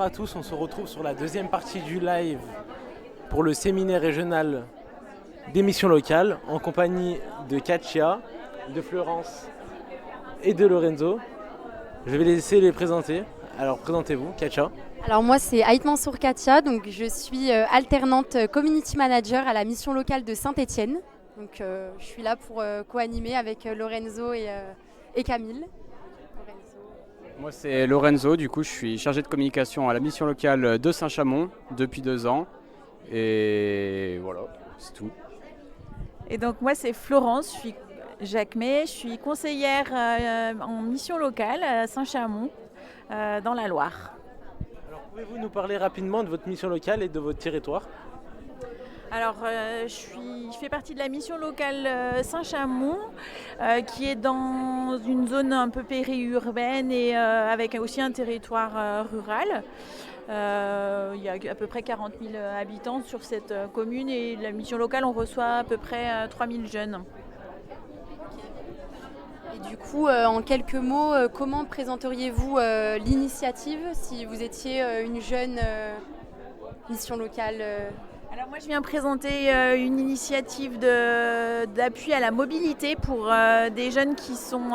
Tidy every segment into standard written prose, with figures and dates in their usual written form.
à tous, on se retrouve sur la deuxième partie du live pour le séminaire régional des missions locales en compagnie de Katia, de Florence et de Lorenzo. Je vais laisser les présenter. Alors présentez-vous, Katia. Alors moi c'est Aït Mansour Katia, donc je suis alternante community manager à la mission locale de Saint-Étienne. Donc je suis là pour co-animer avec Lorenzo et Camille. Moi c'est Lorenzo, du coup je suis chargé de communication à la mission locale de Saint-Chamond depuis 2 ans. Et voilà, c'est tout. Et donc moi c'est Florence, je suis Jacquemet, je suis conseillère en mission locale à Saint-Chamond dans la Loire. Alors pouvez-vous nous parler rapidement de votre mission locale et de votre territoire ? Alors, je fais partie de la mission locale Saint-Chamond, qui est dans une zone un peu périurbaine et avec aussi un territoire rural. Il y a à peu près 40 000 habitants sur cette commune et la mission locale, on reçoit à peu près 3 000 jeunes. Et du coup, en quelques mots, comment présenteriez-vous l'initiative si vous étiez une jeune mission locale Alors moi je viens présenter une initiative d'appui à la mobilité pour des jeunes qui sont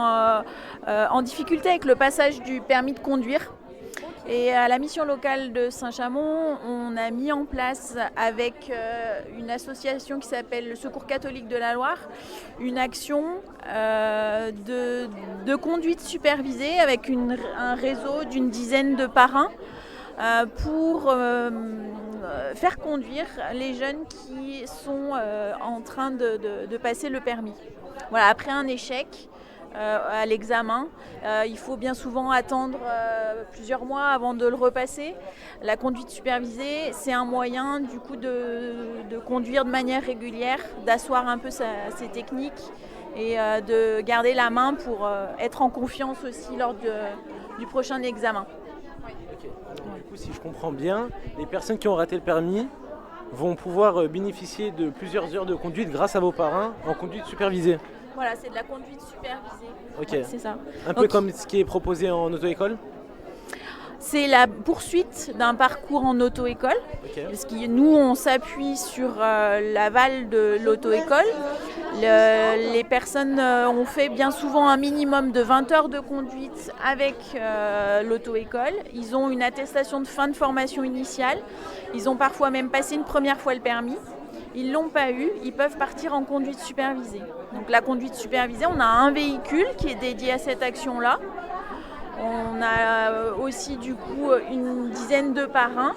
en difficulté avec le passage du permis de conduire. Et à la mission locale de Saint-Chamond, on a mis en place avec une association qui s'appelle le Secours catholique de la Loire, une action de conduite supervisée avec un réseau d'une dizaine de parrains pour faire conduire les jeunes qui sont en train de passer le permis. Voilà, après un échec à l'examen, il faut bien souvent attendre plusieurs mois avant de le repasser. La conduite supervisée, c'est un moyen du coup de conduire de manière régulière, d'asseoir un peu ses techniques et de garder la main pour être en confiance aussi lors du prochain examen. Okay. Alors, du coup, si je comprends bien, les personnes qui ont raté le permis vont pouvoir bénéficier de plusieurs heures de conduite grâce à vos parrains en conduite supervisée. Voilà, c'est de la conduite supervisée. Ok. Ouais, c'est ça. Un peu comme ce qui est proposé en auto-école ? C'est la poursuite d'un parcours en auto-école. Okay. Parce que nous, on s'appuie sur l'aval de l'auto-école. Les personnes ont fait bien souvent un minimum de 20 heures de conduite avec l'auto-école. Ils ont une attestation de fin de formation initiale. Ils ont parfois même passé une première fois le permis. Ils ne l'ont pas eu, ils peuvent partir en conduite supervisée. Donc la conduite supervisée, on a un véhicule qui est dédié à cette action-là. On a aussi du coup une dizaine de parrains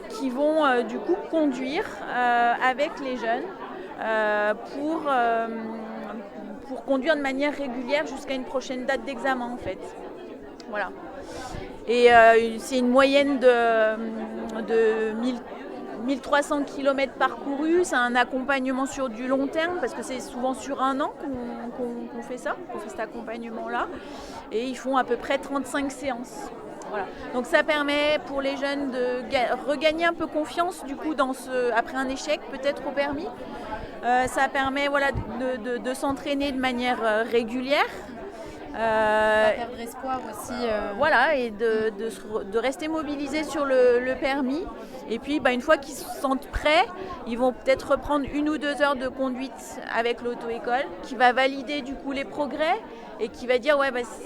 qui vont du coup conduire avec les jeunes pour conduire de manière régulière jusqu'à une prochaine date d'examen en fait. Voilà. Et c'est une moyenne de 1300 km parcourus, c'est un accompagnement sur du long terme parce que c'est souvent sur un an qu'on fait ça, qu'on fait cet accompagnement-là. Et ils font à peu près 35 séances. Voilà. Donc ça permet pour les jeunes de regagner un peu confiance du coup après un échec peut-être au permis. Ça permet de s'entraîner de manière régulière. Pas perdre espoir aussi. Voilà, et de rester mobilisés sur le permis. Et puis une fois qu'ils se sentent prêts, ils vont peut-être reprendre 1 ou 2 heures de conduite avec l'auto-école qui va valider du coup les progrès et qui va dire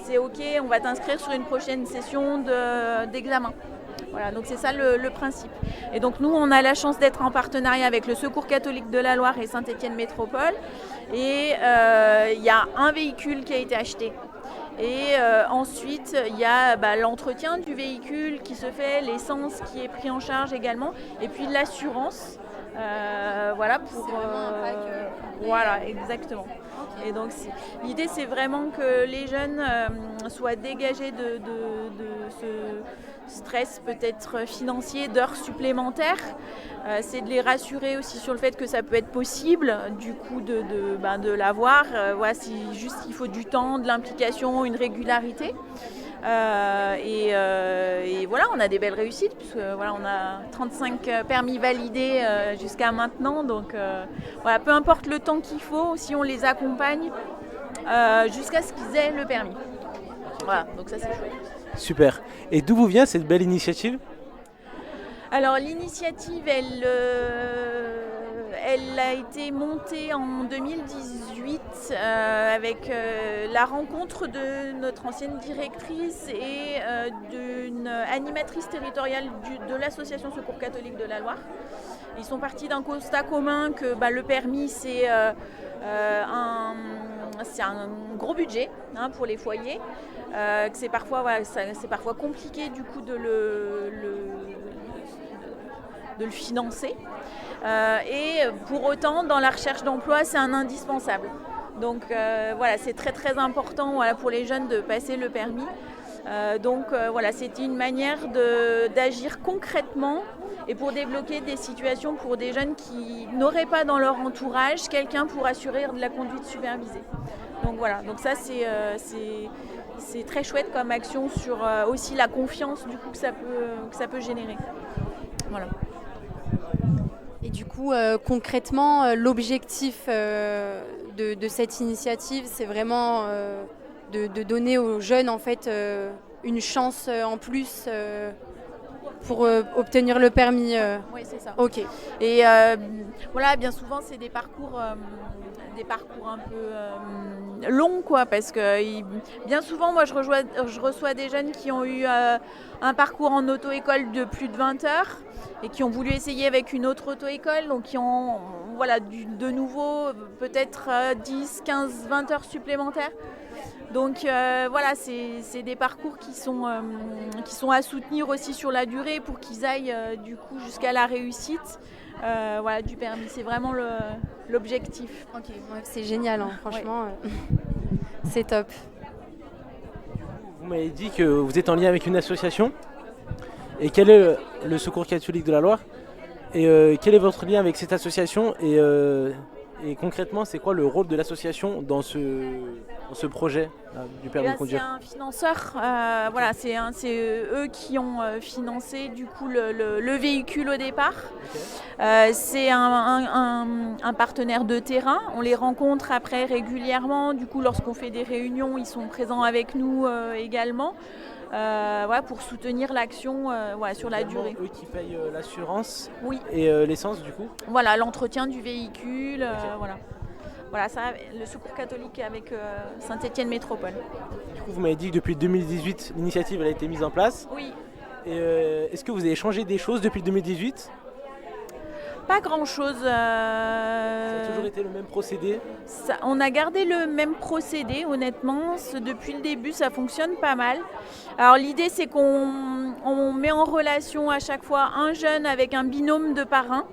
c'est ok, on va t'inscrire sur une prochaine session d'examen. Voilà, donc c'est ça le principe. Et donc nous, on a la chance d'être en partenariat avec le Secours catholique de la Loire et Saint-Étienne Métropole. Et il y a un véhicule qui a été acheté. Et ensuite, il y a l'entretien du véhicule qui se fait, l'essence qui est pris en charge également, et puis l'assurance. Voilà pour. Voilà, exactement. Okay. Et donc l'idée, c'est vraiment que les jeunes soient dégagés de ce stress peut-être financier d'heures supplémentaires. C'est de les rassurer aussi sur le fait que ça peut être possible du coup de l'avoir. Voilà, c'est juste qu'il faut du temps, de l'implication, une régularité. Et voilà, on a des belles réussites puisque voilà, on a 35 permis validés jusqu'à maintenant. Donc voilà, peu importe le temps qu'il faut, si on les accompagne jusqu'à ce qu'ils aient le permis. Voilà, donc ça c'est chouette. Super. Et d'où vous vient cette belle initiative ? Alors l'initiative, elle a été montée en 2018 avec la rencontre de notre ancienne directrice et d'une animatrice territoriale de l'association Secours catholique de la Loire. Ils sont partis d'un constat commun que le permis c'est un gros budget pour les foyers, que c'est parfois compliqué du coup de le financer. Et pour autant, dans la recherche d'emploi, c'est un indispensable. Donc c'est très très important pour les jeunes de passer le permis. C'était une manière d'agir concrètement et pour débloquer des situations pour des jeunes qui n'auraient pas dans leur entourage quelqu'un pour assurer de la conduite supervisée. Donc ça c'est très chouette comme action sur aussi la confiance du coup que ça peut générer. Voilà. Et du coup, concrètement, l'objectif de cette initiative, c'est vraiment de donner aux jeunes en fait une chance en plus pour obtenir le permis. Oui, c'est ça. Ok. Et bien souvent, c'est des parcours un peu longs, parce que bien souvent, moi, je reçois des jeunes qui ont eu un parcours en auto-école de plus de 20 heures et qui ont voulu essayer avec une autre auto-école, donc qui ont de nouveau peut-être 10, 15, 20 heures supplémentaires. Donc c'est des parcours qui sont à soutenir aussi sur la durée pour qu'ils aillent du coup jusqu'à la réussite du permis. C'est vraiment l'objectif. Ok, c'est génial, franchement, c'est top. Vous m'avez dit que vous êtes en lien avec une association. Et quel est le Secours catholique de la Loire? Et quel est votre lien avec cette association? Et concrètement, c'est quoi le rôle de l'association dans ce projet du permis de conduire? C'est un financeur, c'est eux qui ont financé du coup le véhicule au départ. Okay. C'est un partenaire de terrain, on les rencontre après régulièrement, du coup lorsqu'on fait des réunions, ils sont présents avec nous également. Pour soutenir l'action sur la durée. Eux qui payent l'assurance. Oui. Et l'essence du coup. Voilà, l'entretien du véhicule, okay. Voilà ça, le Secours catholique avec Saint-Étienne Métropole. Du coup, vous m'avez dit que depuis 2018, l'initiative a été mise en place. Oui. Et est-ce que vous avez changé des choses depuis 2018? Pas grand-chose. Ça a toujours été le même procédé? On a gardé le même procédé, honnêtement. Depuis le début, ça fonctionne pas mal. Alors l'idée, c'est qu'on met en relation à chaque fois un jeune avec un binôme de parrains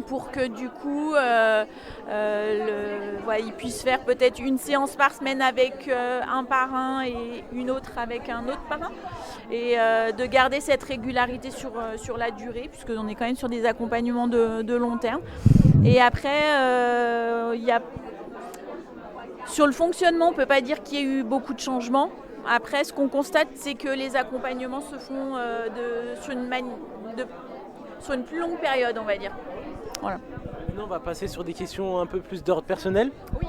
pour que du coup, il puisse faire peut-être une séance par semaine avec un parrain et une autre avec un autre parrain. Et de garder cette régularité sur la durée, puisqu'on est quand même sur des accompagnements de long terme. Et après, sur le fonctionnement, on ne peut pas dire qu'il y ait eu beaucoup de changements. Après, ce qu'on constate, c'est que les accompagnements se font sur une plus longue période, on va dire. Voilà. Maintenant, on va passer sur des questions un peu plus d'ordre personnel. Oui.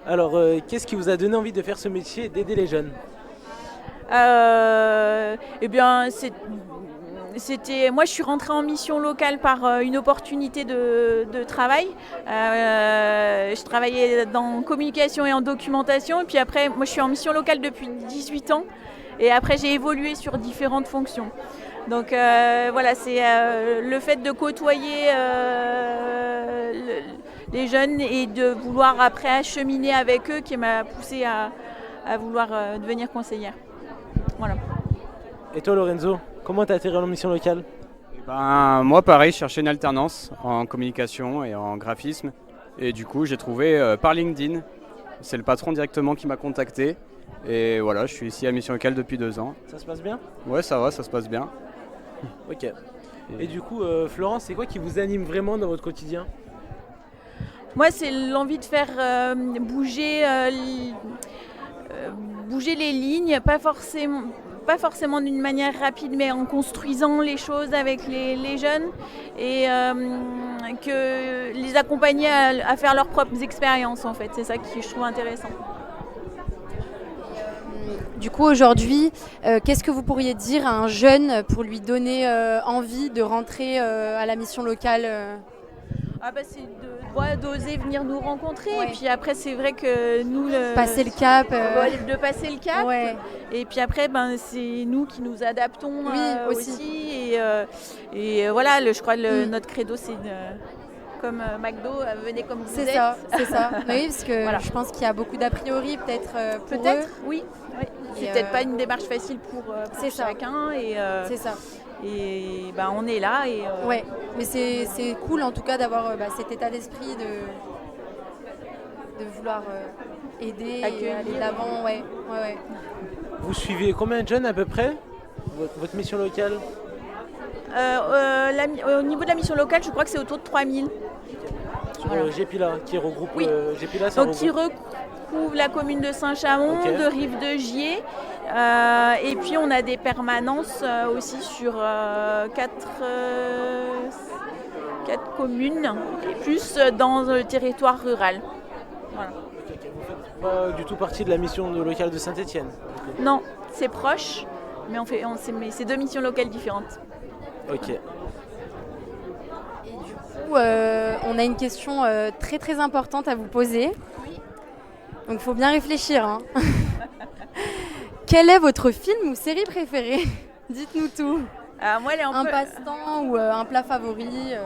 Alors, qu'est-ce qui vous a donné envie de faire ce métier et d'aider les jeunes? Moi, je suis rentrée en mission locale par une opportunité de travail. Je travaillais dans communication et en documentation. Et puis après, moi, je suis en mission locale depuis 18 ans. Et après, j'ai évolué sur différentes fonctions. Donc c'est le fait de côtoyer les jeunes et de vouloir après acheminer avec eux qui m'a poussée à vouloir devenir conseillère. Voilà. Et toi Lorenzo, comment tu as atterri en mission locale? Moi pareil, je cherchais une alternance en communication et en graphisme. Et du coup j'ai trouvé par LinkedIn. C'est le patron directement qui m'a contacté. Et voilà, je suis ici à mission locale depuis 2 ans. Ça se passe bien? Ouais, ça va, ça se passe bien. Ok. Et du coup, Florence, c'est quoi qui vous anime vraiment dans votre quotidien? Moi, c'est l'envie de faire bouger les lignes, pas forcément d'une manière rapide, mais en construisant les choses avec les jeunes et que les accompagner à faire leurs propres expériences, en fait. C'est ça que je trouve intéressant. du coup, aujourd'hui, qu'est-ce que vous pourriez dire à un jeune pour lui donner envie de rentrer à la mission locale Ah bah c'est d'oser venir nous rencontrer. Ouais. Et puis après, c'est vrai que nous... Passer le cap de passer le cap. Ouais. Et puis après, c'est nous qui nous adaptons aussi. Et voilà, je crois que notre credo, c'est comme McDo, venez comme vous êtes. C'est ça. Oui, parce que Voilà. je pense qu'il y a beaucoup d'a priori peut-être pour Peut-être, eux. oui. C'est Et peut-être pas une démarche facile pour chacun. C'est ça. Et on est là. Ouais, mais c'est cool en tout cas d'avoir cet état d'esprit de vouloir aider, et aller de l'avant. Ouais. Vous suivez combien de jeunes à peu près, votre mission locale? Au niveau de la mission locale, je crois que c'est autour de 3000. Sur Gépila, qui regroupe Gépila, donc qui recouvre la commune de Saint-Chamond, de Rive-de-Gier. Et puis on a des permanences aussi sur 4 communes, et plus dans le territoire rural. Voilà. Vous faites pas du tout partie de la mission locale de Saint-Étienne? Non, c'est proche, mais c'est 2 missions locales différentes. Ok. On a une question très très importante à vous poser. Donc il faut bien réfléchir. Hein. Quel est votre film ou série préférée? Dites-nous tout. Moi, un passe-temps ou un plat favori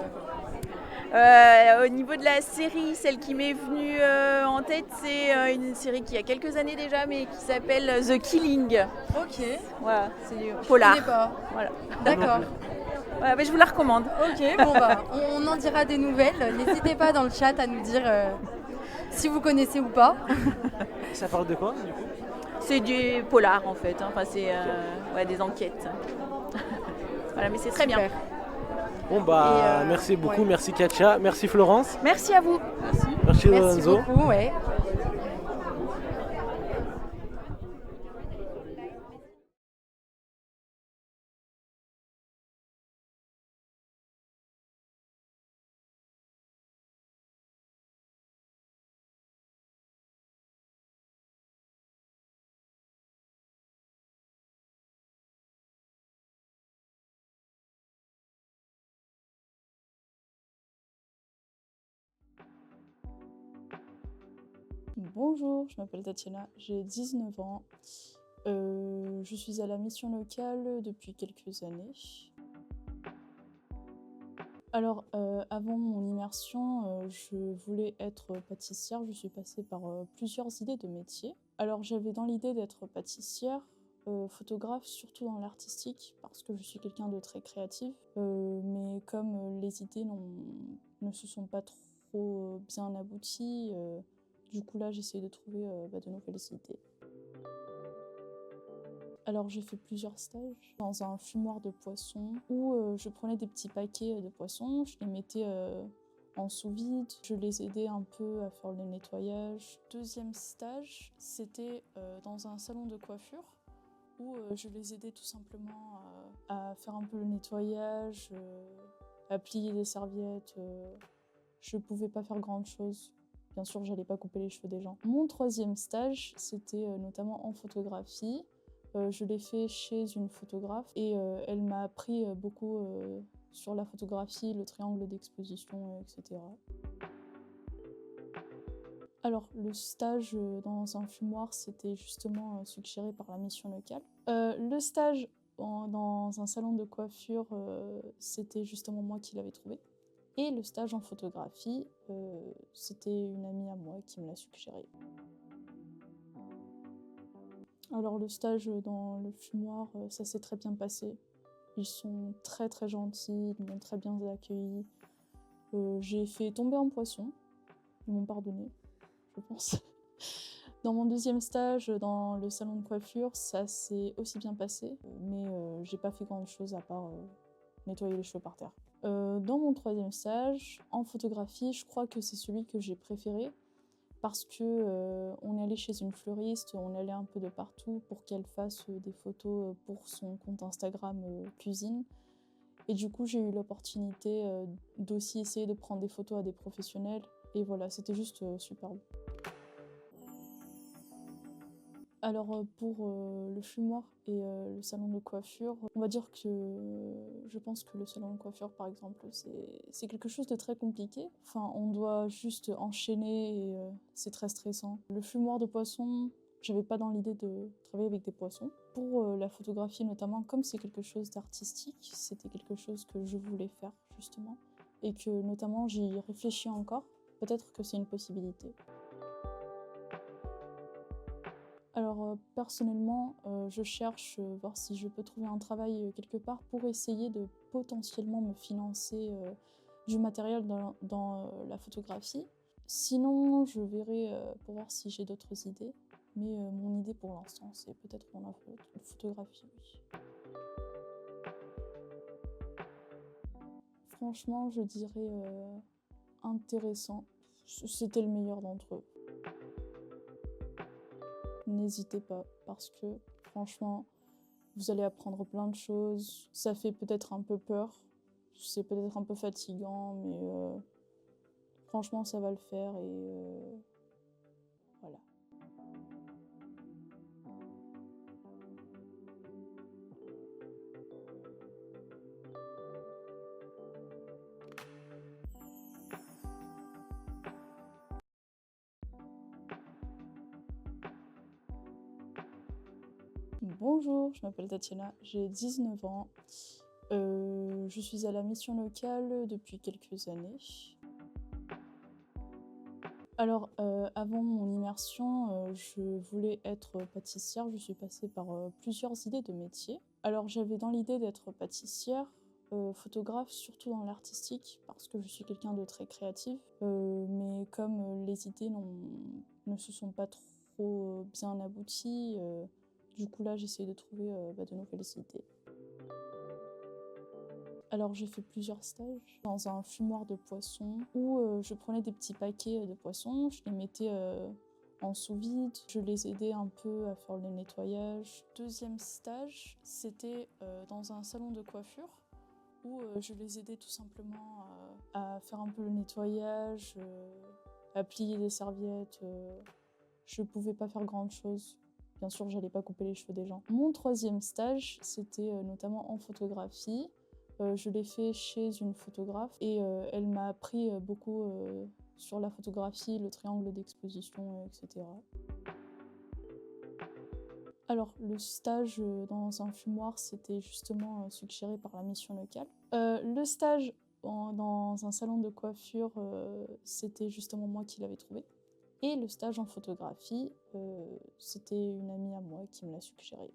Au niveau de la série, celle qui m'est venue en tête, c'est une série qui a quelques années déjà, mais qui s'appelle The Killing. Ok. Voilà, c'est du polar. Je connais pas. Voilà. D'accord. Voilà, mais je vous la recommande. Ok, on en dira des nouvelles. N'hésitez pas dans le chat à nous dire si vous connaissez ou pas. Ça parle de quoi du coup? C'est du polar en fait. Enfin, c'est des enquêtes. Voilà, mais c'est très bien. Bon merci beaucoup, merci Katia, merci Florence. Merci à vous. Merci Lorenzo. Merci beaucoup, Bonjour, je m'appelle Tatiana, j'ai 19 ans. Je suis à la mission locale depuis quelques années. Alors, avant mon immersion, je voulais être pâtissière. Je suis passée par plusieurs idées de métier. Alors, j'avais dans l'idée d'être pâtissière, photographe, surtout dans l'artistique, parce que je suis quelqu'un de très créatif. Mais comme les idées ne se sont pas trop bien abouties, du coup là, j'essaie de trouver de nouvelles idées. Alors j'ai fait plusieurs stages dans un fumoir de poissons où je prenais des petits paquets de poissons, je les mettais en sous-vide, je les aidais un peu à faire le nettoyage. Deuxième stage, c'était dans un salon de coiffure où je les aidais tout simplement à faire un peu le nettoyage, à plier des serviettes. Je pouvais pas faire grand chose. Bien sûr, j'allais pas couper les cheveux des gens. Mon troisième stage, c'était notamment en photographie. Je l'ai fait chez une photographe et elle m'a appris beaucoup sur la photographie, le triangle d'exposition, etc. Alors, le stage dans un fumoir, c'était justement suggéré par la mission locale. Le stage dans un salon de coiffure, c'était justement moi qui l'avais trouvé. Et le stage en photographie, c'était une amie à moi qui me l'a suggéré. Alors le stage dans le fumoir, ça s'est très bien passé. Ils sont très très gentils, ils m'ont très bien accueilli. J'ai fait tomber un poisson, ils m'ont pardonné, je pense. Dans mon deuxième stage, dans le salon de coiffure, ça s'est aussi bien passé, mais j'ai pas fait grand chose à part nettoyer les cheveux par terre. Dans mon troisième stage, en photographie, je crois que c'est celui que j'ai préféré parce que on est allé chez une fleuriste, on allait un peu de partout pour qu'elle fasse des photos pour son compte Instagram cuisine. Et du coup, j'ai eu l'opportunité d'aussi essayer de prendre des photos à des professionnels. Et voilà, c'était juste superbe. Alors pour le fumoir et le salon de coiffure, on va dire que je pense que le salon de coiffure par exemple c'est quelque chose de très compliqué. Enfin on doit juste enchaîner et c'est très stressant. Le fumoir de poisson, j'avais pas dans l'idée de travailler avec des poissons. Pour la photographie notamment, comme c'est quelque chose d'artistique, c'était quelque chose que je voulais faire justement et que notamment j'y réfléchis encore. Peut-être que c'est une possibilité. Alors personnellement, je cherche voir si je peux trouver un travail quelque part pour essayer de potentiellement me financer du matériel dans la photographie. Sinon, je verrai pour voir si j'ai d'autres idées. Mais mon idée pour l'instant, c'est peut-être dans la photographie, oui. Franchement, je dirais intéressant. C'était le meilleur d'entre eux. N'hésitez pas, parce que franchement, vous allez apprendre plein de choses. Ça fait peut-être un peu peur, c'est peut-être un peu fatigant, mais franchement, ça va le faire et voilà. Bonjour, je m'appelle Tatiana, j'ai 19 ans. Je suis à la mission locale depuis quelques années. Alors, avant mon immersion, je voulais être pâtissière. Je suis passée par plusieurs idées de métier. Alors, j'avais dans l'idée d'être pâtissière, photographe, surtout dans l'artistique, parce que je suis quelqu'un de très créatif. Mais comme les idées ne se sont pas trop bien abouties, du coup là, j'essaie de trouver de nouvelles idées. Alors j'ai fait plusieurs stages dans un fumoir de poissons où je prenais des petits paquets de poissons, je les mettais en sous-vide, je les aidais un peu à faire le nettoyage. Deuxième stage, c'était dans un salon de coiffure où je les aidais tout simplement à faire un peu le nettoyage, à plier des serviettes. Je pouvais pas faire grande chose. Bien sûr, j'allais pas couper les cheveux des gens. Mon troisième stage, c'était notamment en photographie. Je l'ai fait chez une photographe et elle m'a appris beaucoup sur la photographie, le triangle d'exposition, etc. Alors, le stage dans un fumoir, c'était justement suggéré par la mission locale. Le stage dans un salon de coiffure, c'était justement moi qui l'avais trouvé. Et le stage en photographie, c'était une amie à moi qui me l'a suggéré.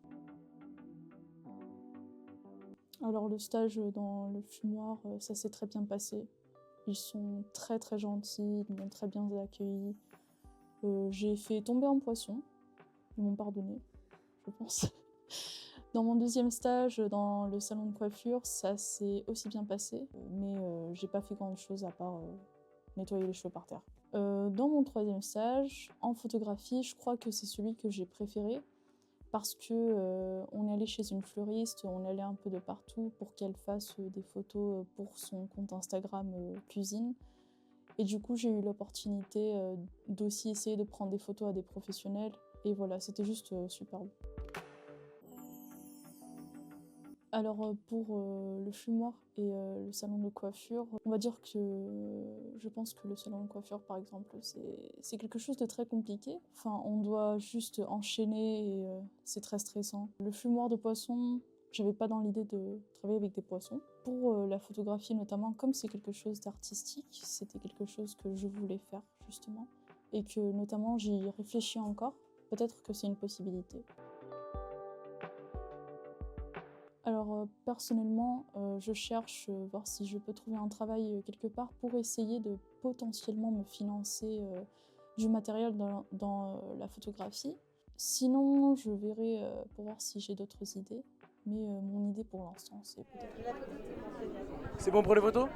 Alors le stage dans le fumoir, ça s'est très bien passé. Ils sont très très gentils, ils m'ont très bien accueilli. J'ai fait tomber un poisson, ils m'ont pardonné, je pense. Dans mon deuxième stage, dans le salon de coiffure, ça s'est aussi bien passé, mais j'ai pas fait grand chose à part nettoyer les cheveux par terre. Dans mon troisième stage, en photographie, je crois que c'est celui que j'ai préféré parce que on est allé chez une fleuriste, on allait un peu de partout pour qu'elle fasse des photos pour son compte Instagram cuisine. Et du coup, j'ai eu l'opportunité d'aussi essayer de prendre des photos à des professionnels. Et voilà, c'était juste superbe. Alors pour le fumoir et le salon de coiffure, on va dire que je pense que le salon de coiffure par exemple, c'est quelque chose de très compliqué. Enfin, on doit juste enchaîner et c'est très stressant. Le fumoir de poisson, j'avais pas dans l'idée de travailler avec des poissons. Pour la photographie notamment, comme c'est quelque chose d'artistique, c'était quelque chose que je voulais faire justement. Et que notamment j'y réfléchis encore. Peut-être que c'est une possibilité. Alors personnellement, je cherche voir si je peux trouver un travail quelque part pour essayer de potentiellement me financer du matériel dans la photographie. Sinon, je verrai pour voir si j'ai d'autres idées. Mais mon idée pour l'instant, c'est peut-être... C'est bon pour les photos?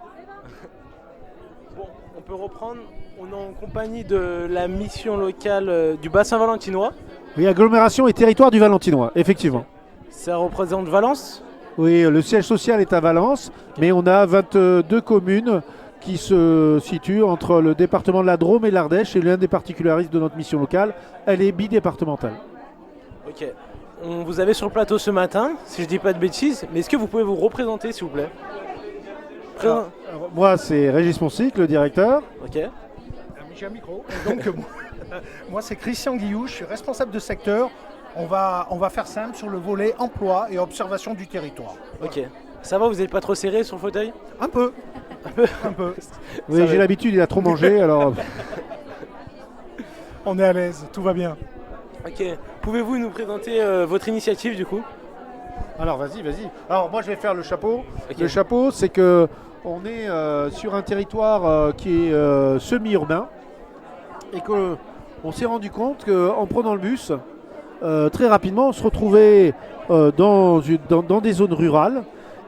Bon, on peut reprendre. On est en compagnie de la mission locale du bassin valentinois. Oui, agglomération et territoire du Valentinois, effectivement. Ça représente Valence? Oui, le siège social est à Valence, mais on a 22 communes qui se situent entre le département de la Drôme et l'Ardèche. Et l'un des particularismes de notre mission locale, elle est bidépartementale. Ok. On vous avait sur le plateau ce matin, si je dis pas de bêtises, mais est-ce que vous pouvez vous représenter s'il vous plaît? Alors, moi, c'est Régis Monsic, le directeur. Ok. J'ai un micro. Et donc, moi, c'est Christian Guillou, je suis responsable de secteur. On va faire simple sur le volet emploi et observation du territoire. Ok. Ça va, vous n'êtes pas trop serré sur le fauteuil? Un peu. Un peu. Oui, j'ai l'habitude, il a trop mangé, alors... On est à l'aise, tout va bien. Ok. Pouvez-vous nous présenter votre initiative du coup? Alors vas-y. Alors moi je vais faire le chapeau. Ok. Le chapeau, c'est que on est sur un territoire qui est semi-urbain et qu'on s'est rendu compte qu'en prenant le bus, très rapidement on se retrouvait dans des zones rurales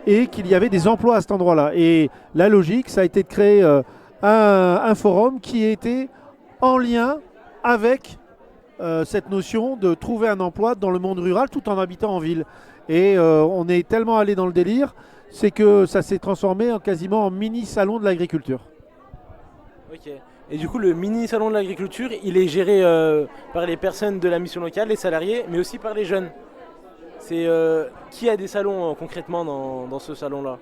et qu'il y avait des emplois à cet endroit-là. Et la logique, ça a été de créer un forum qui était en lien avec cette notion de trouver un emploi dans le monde rural tout en habitant en ville. Et on est tellement allé dans le délire, c'est que ça s'est transformé quasiment en mini salon de l'agriculture. Ok. Et du coup, le mini salon de l'agriculture, il est géré par les personnes de la mission locale, les salariés, mais aussi par les jeunes. C'est qui a des salons concrètement dans ce salon-là?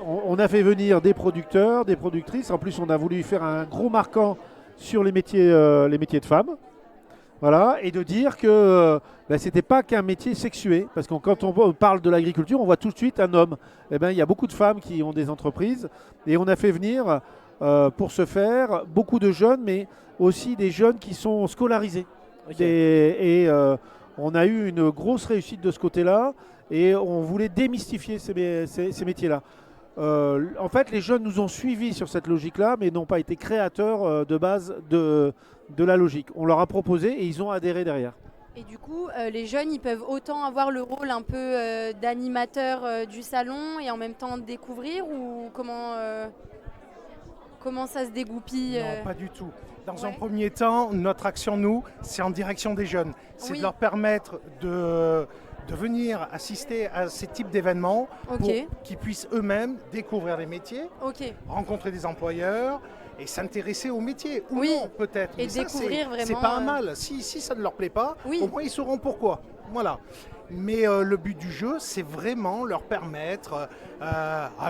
On a fait venir des producteurs, des productrices. En plus, on a voulu faire un gros marquant sur les métiers de femmes. Voilà, et de dire que c'était pas qu'un métier sexué, parce que quand on parle de l'agriculture, on voit tout de suite un homme. Eh ben, il y a beaucoup de femmes qui ont des entreprises, et on a fait venir, pour ce faire, beaucoup de jeunes, mais aussi des jeunes qui sont scolarisés. Ok. Et on a eu une grosse réussite de ce côté-là, et on voulait démystifier ces métiers-là. En fait, les jeunes nous ont suivis sur cette logique-là, mais n'ont pas été créateurs de base de la logique. On leur a proposé et ils ont adhéré derrière. Et du coup, les jeunes, ils peuvent autant avoir le rôle un peu d'animateur du salon et en même temps découvrir, ou comment ça se dégoupille Non, pas du tout. Dans un Ouais. premier temps, notre action, nous, c'est en direction des jeunes. C'est Oui. de leur permettre de venir assister à ces types d'événements Ok. pour qu'ils puissent eux-mêmes découvrir les métiers, Ok. rencontrer des employeurs et s'intéresser au métier. Ou Oui. non, peut-être. Et Mais ça, découvrir c'est vraiment, pas un mal. Si ça ne leur plaît pas, Oui. au moins ils sauront pourquoi. Voilà. Mais le but du jeu, c'est vraiment leur permettre,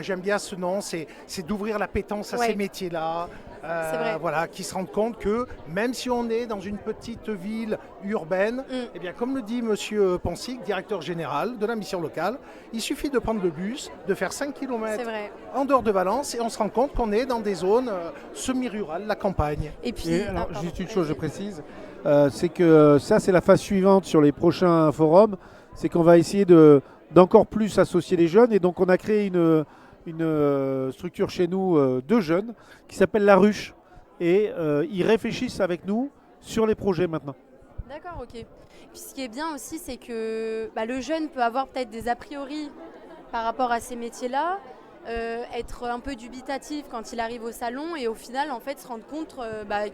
j'aime bien ce nom, c'est d'ouvrir l'appétence à Ouais. ces métiers-là. C'est vrai. Voilà, qui se rendent compte que même si on est dans une petite ville urbaine, eh bien, comme le dit Monsieur Ponsic, directeur général de la mission locale, il suffit de prendre le bus, de faire 5 C'est km vrai. en dehors de Valence et on se rend compte qu'on est dans des zones semi-rurales, la campagne. Et puis, Et alors, pardon, juste une chose, je vas-y. précise, c'est que ça, c'est la phase suivante sur les prochains forums, c'est qu'on va essayer d'encore plus associer les jeunes. Et donc, on a créé une structure chez nous de jeunes qui s'appelle La Ruche. Et ils réfléchissent avec nous sur les projets maintenant. D'accord, ok. Puis ce qui est bien aussi, c'est que le jeune peut avoir peut-être des a priori par rapport à ces métiers-là, être un peu dubitatif quand il arrive au salon et au final, en fait, se rendre compte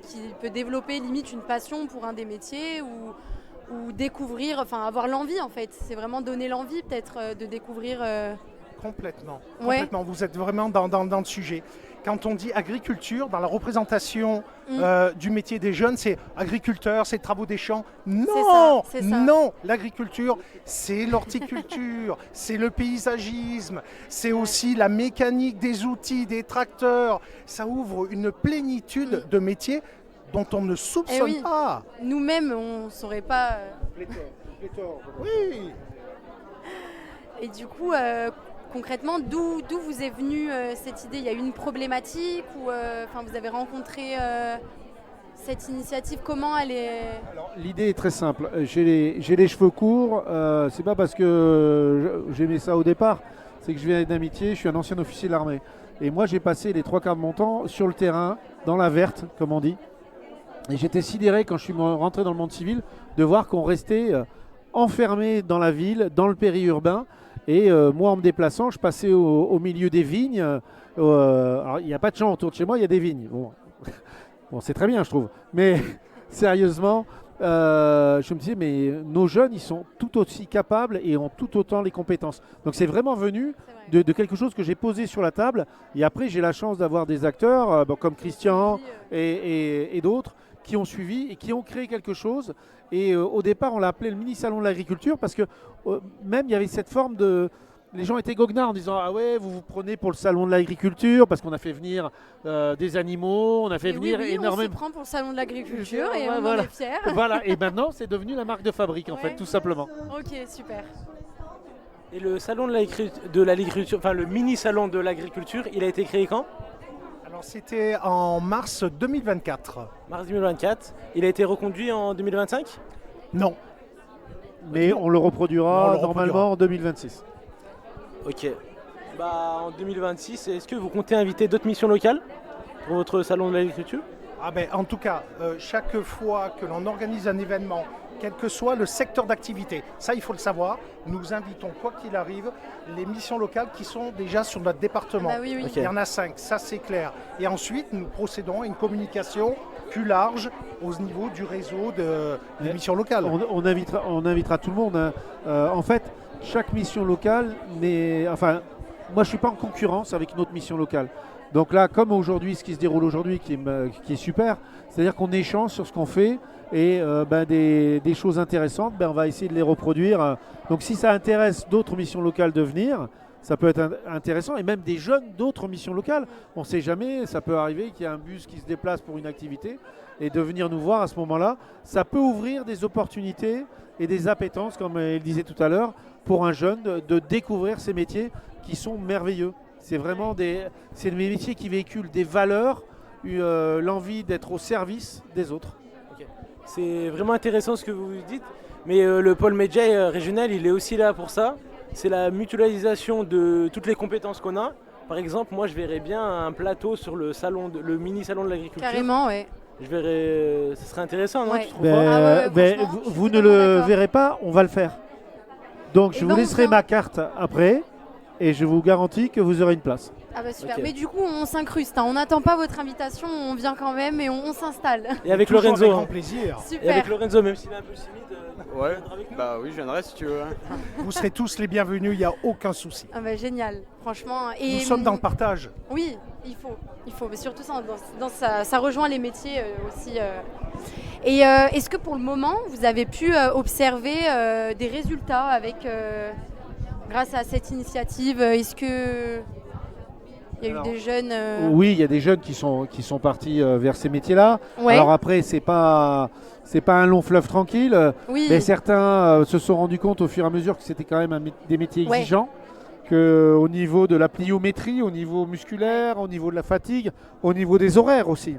qu'il peut développer limite une passion pour un des métiers ou découvrir, enfin avoir l'envie en fait. C'est vraiment donner l'envie peut-être de découvrir. Complètement. Ouais. Complètement. Vous êtes vraiment dans le sujet. Quand on dit agriculture, dans la représentation du métier des jeunes, c'est agriculteur, c'est travaux des champs. Non, c'est ça. non, l'agriculture, c'est l'horticulture, c'est le paysagisme, c'est aussi la mécanique des outils, des tracteurs. Ça ouvre une plénitude de métiers dont on ne soupçonne oui. pas. Nous-mêmes, on ne saurait pas. Oui. Et du coup, concrètement, d'où vous est venue cette idée? Il y a eu une problématique ou vous avez rencontré cette initiative? Comment elle est? Alors, l'idée est très simple. J'ai les cheveux courts. C'est pas parce que j'aimais ça au départ. C'est que je viens d'amitié. Je suis un ancien officier de l'armée. Et moi, j'ai passé les 3/4 de mon temps sur le terrain, dans la verte, comme on dit. Et j'étais sidéré quand je suis rentré dans le monde civil de voir qu'on restait enfermé dans la ville, dans le périurbain. Et moi, en me déplaçant, je passais au milieu des vignes. Alors, il n'y a pas de champs autour de chez moi, il y a des vignes. Bon, c'est très bien, je trouve. Mais sérieusement, je me disais, mais nos jeunes, ils sont tout aussi capables et ont tout autant les compétences. Donc, c'est vraiment venu de quelque chose que j'ai posé sur la table. Et après, j'ai la chance d'avoir des acteurs comme Christian et d'autres qui ont suivi et qui ont créé quelque chose. Et au départ, on l'a appelé le mini-salon de l'agriculture parce que même il y avait cette forme de... Les gens étaient goguenards en disant ah ouais, vous vous prenez pour le salon de l'agriculture parce qu'on a fait venir des animaux, on a fait Et venir oui, énormément. on se prend pour le salon de l'agriculture et Ouais, on voilà. en est fiers. Voilà, et maintenant c'est devenu la marque de fabrique en Ouais. fait, tout simplement. Ok, super. Et le salon de l'agriculture, enfin le mini-salon de l'agriculture, il a été créé quand? Alors c'était en mars 2024. Mars 2024. Il a été reconduit en 2025? Non, Mais on le reproduira On le normalement reproduira. en 2026. Ok. Bah, en 2026, est-ce que vous comptez inviter d'autres missions locales pour votre salon de l'agriculture? ah ben, en tout cas, chaque fois que l'on organise un événement, quel que soit le secteur d'activité, ça il faut le savoir, nous invitons, quoi qu'il arrive, les missions locales qui sont déjà sur notre département. Bah oui, oui. Ok. Il y en a 5, ça c'est clair. Et ensuite, nous procédons à une communication plus large au niveau du réseau des missions locales. On invitera tout le monde, hein. En fait, chaque mission locale, moi je ne suis pas en concurrence avec une autre mission locale. Donc là, comme aujourd'hui, ce qui se déroule aujourd'hui, qui est super, c'est-à-dire qu'on échange sur ce qu'on fait et des choses intéressantes, on va essayer de les reproduire. Donc si ça intéresse d'autres missions locales de venir, ça peut être intéressant, et même des jeunes d'autres missions locales. On ne sait jamais, ça peut arriver qu'il y ait un bus qui se déplace pour une activité et de venir nous voir à ce moment-là. Ça peut ouvrir des opportunités et des appétences, comme il disait tout à l'heure, pour un jeune de découvrir ces métiers qui sont merveilleux. C'est vraiment des métiers qui véhiculent des valeurs, l'envie d'être au service des autres. C'est vraiment intéressant ce que vous dites, mais le pôle média régional, il est aussi là pour ça. C'est la mutualisation de toutes les compétences qu'on a. Par exemple, moi, je verrais bien un plateau sur le mini-salon de l'agriculture. Carrément, ouais. Je verrais, ce serait intéressant, non? Ouais. Tu trouves pas? Ah ouais, franchement, vous je suis vous ne totalement le d'accord. verrez pas, on va le faire. Donc Eh je ben, vous on laisserai vient. ma carte après et je vous garantis que vous aurez une place. Ah bah super. Ok. Mais du coup, on s'incruste, hein. On n'attend pas votre invitation, on vient quand même et on s'installe. Et avec Toujours Lorenzo, avec hein. grand plaisir. Et Super. avec Lorenzo, même s'il est un peu timide, Ouais, viendra avec nous. bah oui, je viendrai si tu veux. Vous serez tous les bienvenus, il n'y a aucun souci. Ah bah génial, franchement. Et Nous sommes dans le partage. Oui, il faut. Mais surtout ça rejoint les métiers aussi. Et est-ce que pour le moment, vous avez pu observer des résultats grâce à cette initiative? Est-ce que il y a eu des jeunes Oui, il y a des jeunes qui sont partis vers ces métiers-là. Ouais. Alors après, c'est pas un long fleuve tranquille, Oui. mais certains se sont rendus compte au fur et à mesure que c'était quand même des métiers Ouais. exigeants, qu'au niveau de la pliométrie, au niveau musculaire, au niveau de la fatigue, au niveau des horaires aussi.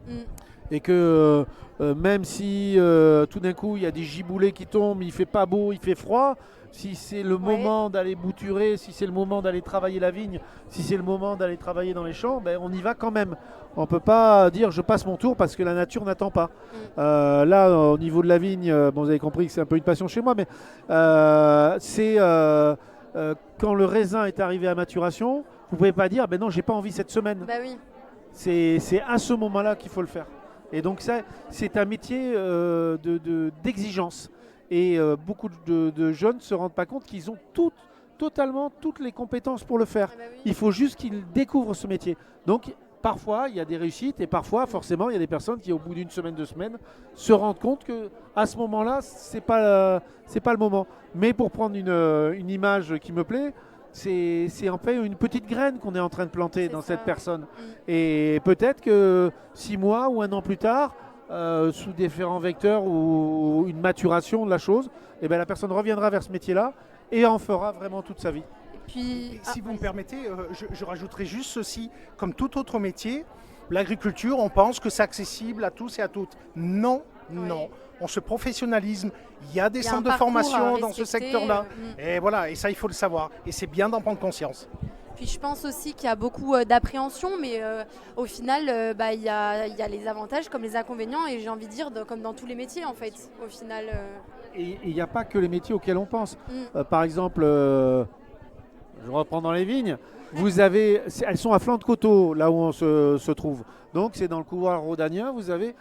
Mm. Et que même si tout d'un coup il y a des giboulées qui tombent, il fait pas beau, il fait froid, si c'est le moment d'aller bouturer, si c'est le moment d'aller travailler la vigne, si c'est le moment d'aller travailler dans les champs, on y va quand même. On ne peut pas dire je passe mon tour parce que la nature n'attend pas. Là, au niveau de la vigne, vous avez compris que c'est un peu une passion chez moi, mais c'est quand le raisin est arrivé à maturation, vous ne pouvez pas dire non, j'ai pas envie cette semaine. Bah oui. C'est à ce moment-là qu'il faut le faire. Et donc ça, c'est un métier d'exigence. Et beaucoup de jeunes ne se rendent pas compte qu'ils ont totalement toutes les compétences pour le faire. Ah bah oui. Il faut juste qu'ils découvrent ce métier. Donc parfois, il y a des réussites et parfois, forcément, il y a des personnes qui, au bout d'une semaine, 2 semaines, se rendent compte qu'à ce moment-là, c'est pas le moment. Mais pour prendre une image qui me plaît, c'est en fait une petite graine qu'on est en train de planter C'est dans ça. cette personne. Mm. Et peut-être que 6 mois ou 1 an plus tard, sous différents vecteurs ou une maturation de la chose, la personne reviendra vers ce métier-là et en fera vraiment toute sa vie. Et puis, Si vous me permettez, je rajouterai juste ceci. Comme tout autre métier, l'agriculture, on pense que c'est accessible à tous et à toutes. Non, non. On se professionnalise. Il y a des il y a centres un de parcours à formation dans ce respecter, secteur-là. mm. Et voilà, et ça, il faut le savoir. Et c'est bien d'en prendre conscience. Puis je pense aussi qu'il y a beaucoup d'appréhension, mais au final, il y a les avantages comme les inconvénients, et j'ai envie de dire, comme dans tous les métiers en fait, au final. Et il n'y a pas que les métiers auxquels on pense. Mm. Par exemple, je reprends dans les vignes, elles sont à flanc de coteau, là où on se trouve. Donc c'est dans le couloir rhodanien, vous avez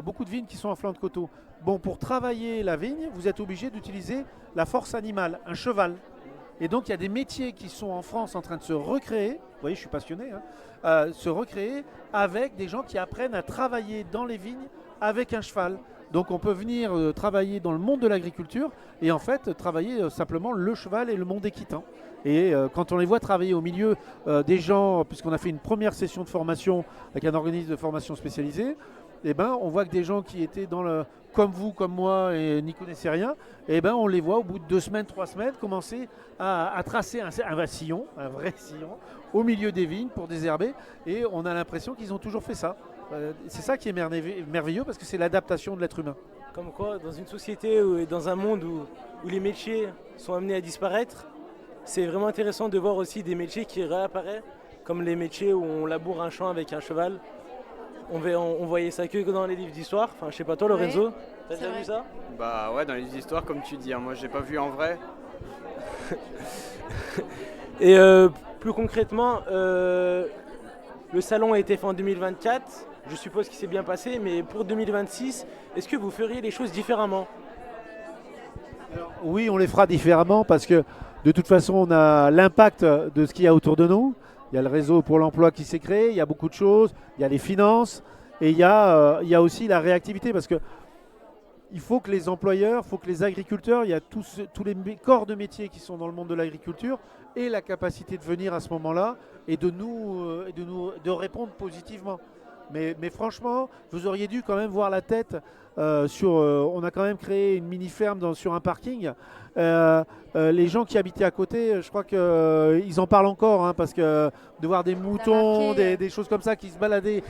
beaucoup de vignes qui sont à flanc de coteau. Bon, pour travailler la vigne, vous êtes obligé d'utiliser la force animale, un cheval. Et donc il y a des métiers qui sont en France en train de se recréer, vous voyez je suis passionné, se recréer avec des gens qui apprennent à travailler dans les vignes avec un cheval. Donc on peut venir travailler dans le monde de l'agriculture et en fait travailler simplement le cheval et le monde équitant. Et quand on les voit travailler au milieu des gens, puisqu'on a fait une première session de formation avec un organisme de formation spécialisé, eh ben, on voit que des gens qui étaient comme vous, comme moi, et n'y connaissaient rien, eh ben, on les voit au bout de 2 semaines, 3 semaines, commencer à tracer un sillon, un vrai sillon, au milieu des vignes pour désherber. Et on a l'impression qu'ils ont toujours fait ça. C'est ça qui est merveilleux parce que c'est l'adaptation de l'être humain. Comme quoi, dans une société et dans un monde où les métiers sont amenés à disparaître, c'est vraiment intéressant de voir aussi des métiers qui réapparaissent, comme les métiers où on laboure un champ avec un cheval. On voyait ça que dans les livres d'histoire. Enfin, je sais pas toi, Lorenzo, Ouais, t'as c'est déjà vrai. vu ça? Bah ouais, dans les histoires, comme tu dis, hein, moi j'ai pas vu en vrai. Et plus concrètement, le salon a été fait en 2024. Je suppose qu'il s'est bien passé, mais pour 2026, est-ce que vous feriez les choses différemment? Oui, on les fera différemment parce que de toute façon, on a l'impact de ce qu'il y a autour de nous. Il y a le réseau pour l'emploi qui s'est créé, il y a beaucoup de choses, il y a les finances et il y a aussi la réactivité parce que il faut que les employeurs, il faut que les agriculteurs, il y a tous les corps de métier qui sont dans le monde de l'agriculture aient la capacité de venir à ce moment-là et de répondre positivement. Mais franchement, vous auriez dû quand même voir la tête on a quand même créé une mini-ferme sur un parking. Les gens qui habitaient à côté, je crois qu'ils en parlent encore, hein, parce que de voir des moutons, marqué, des choses comme ça qui se baladaient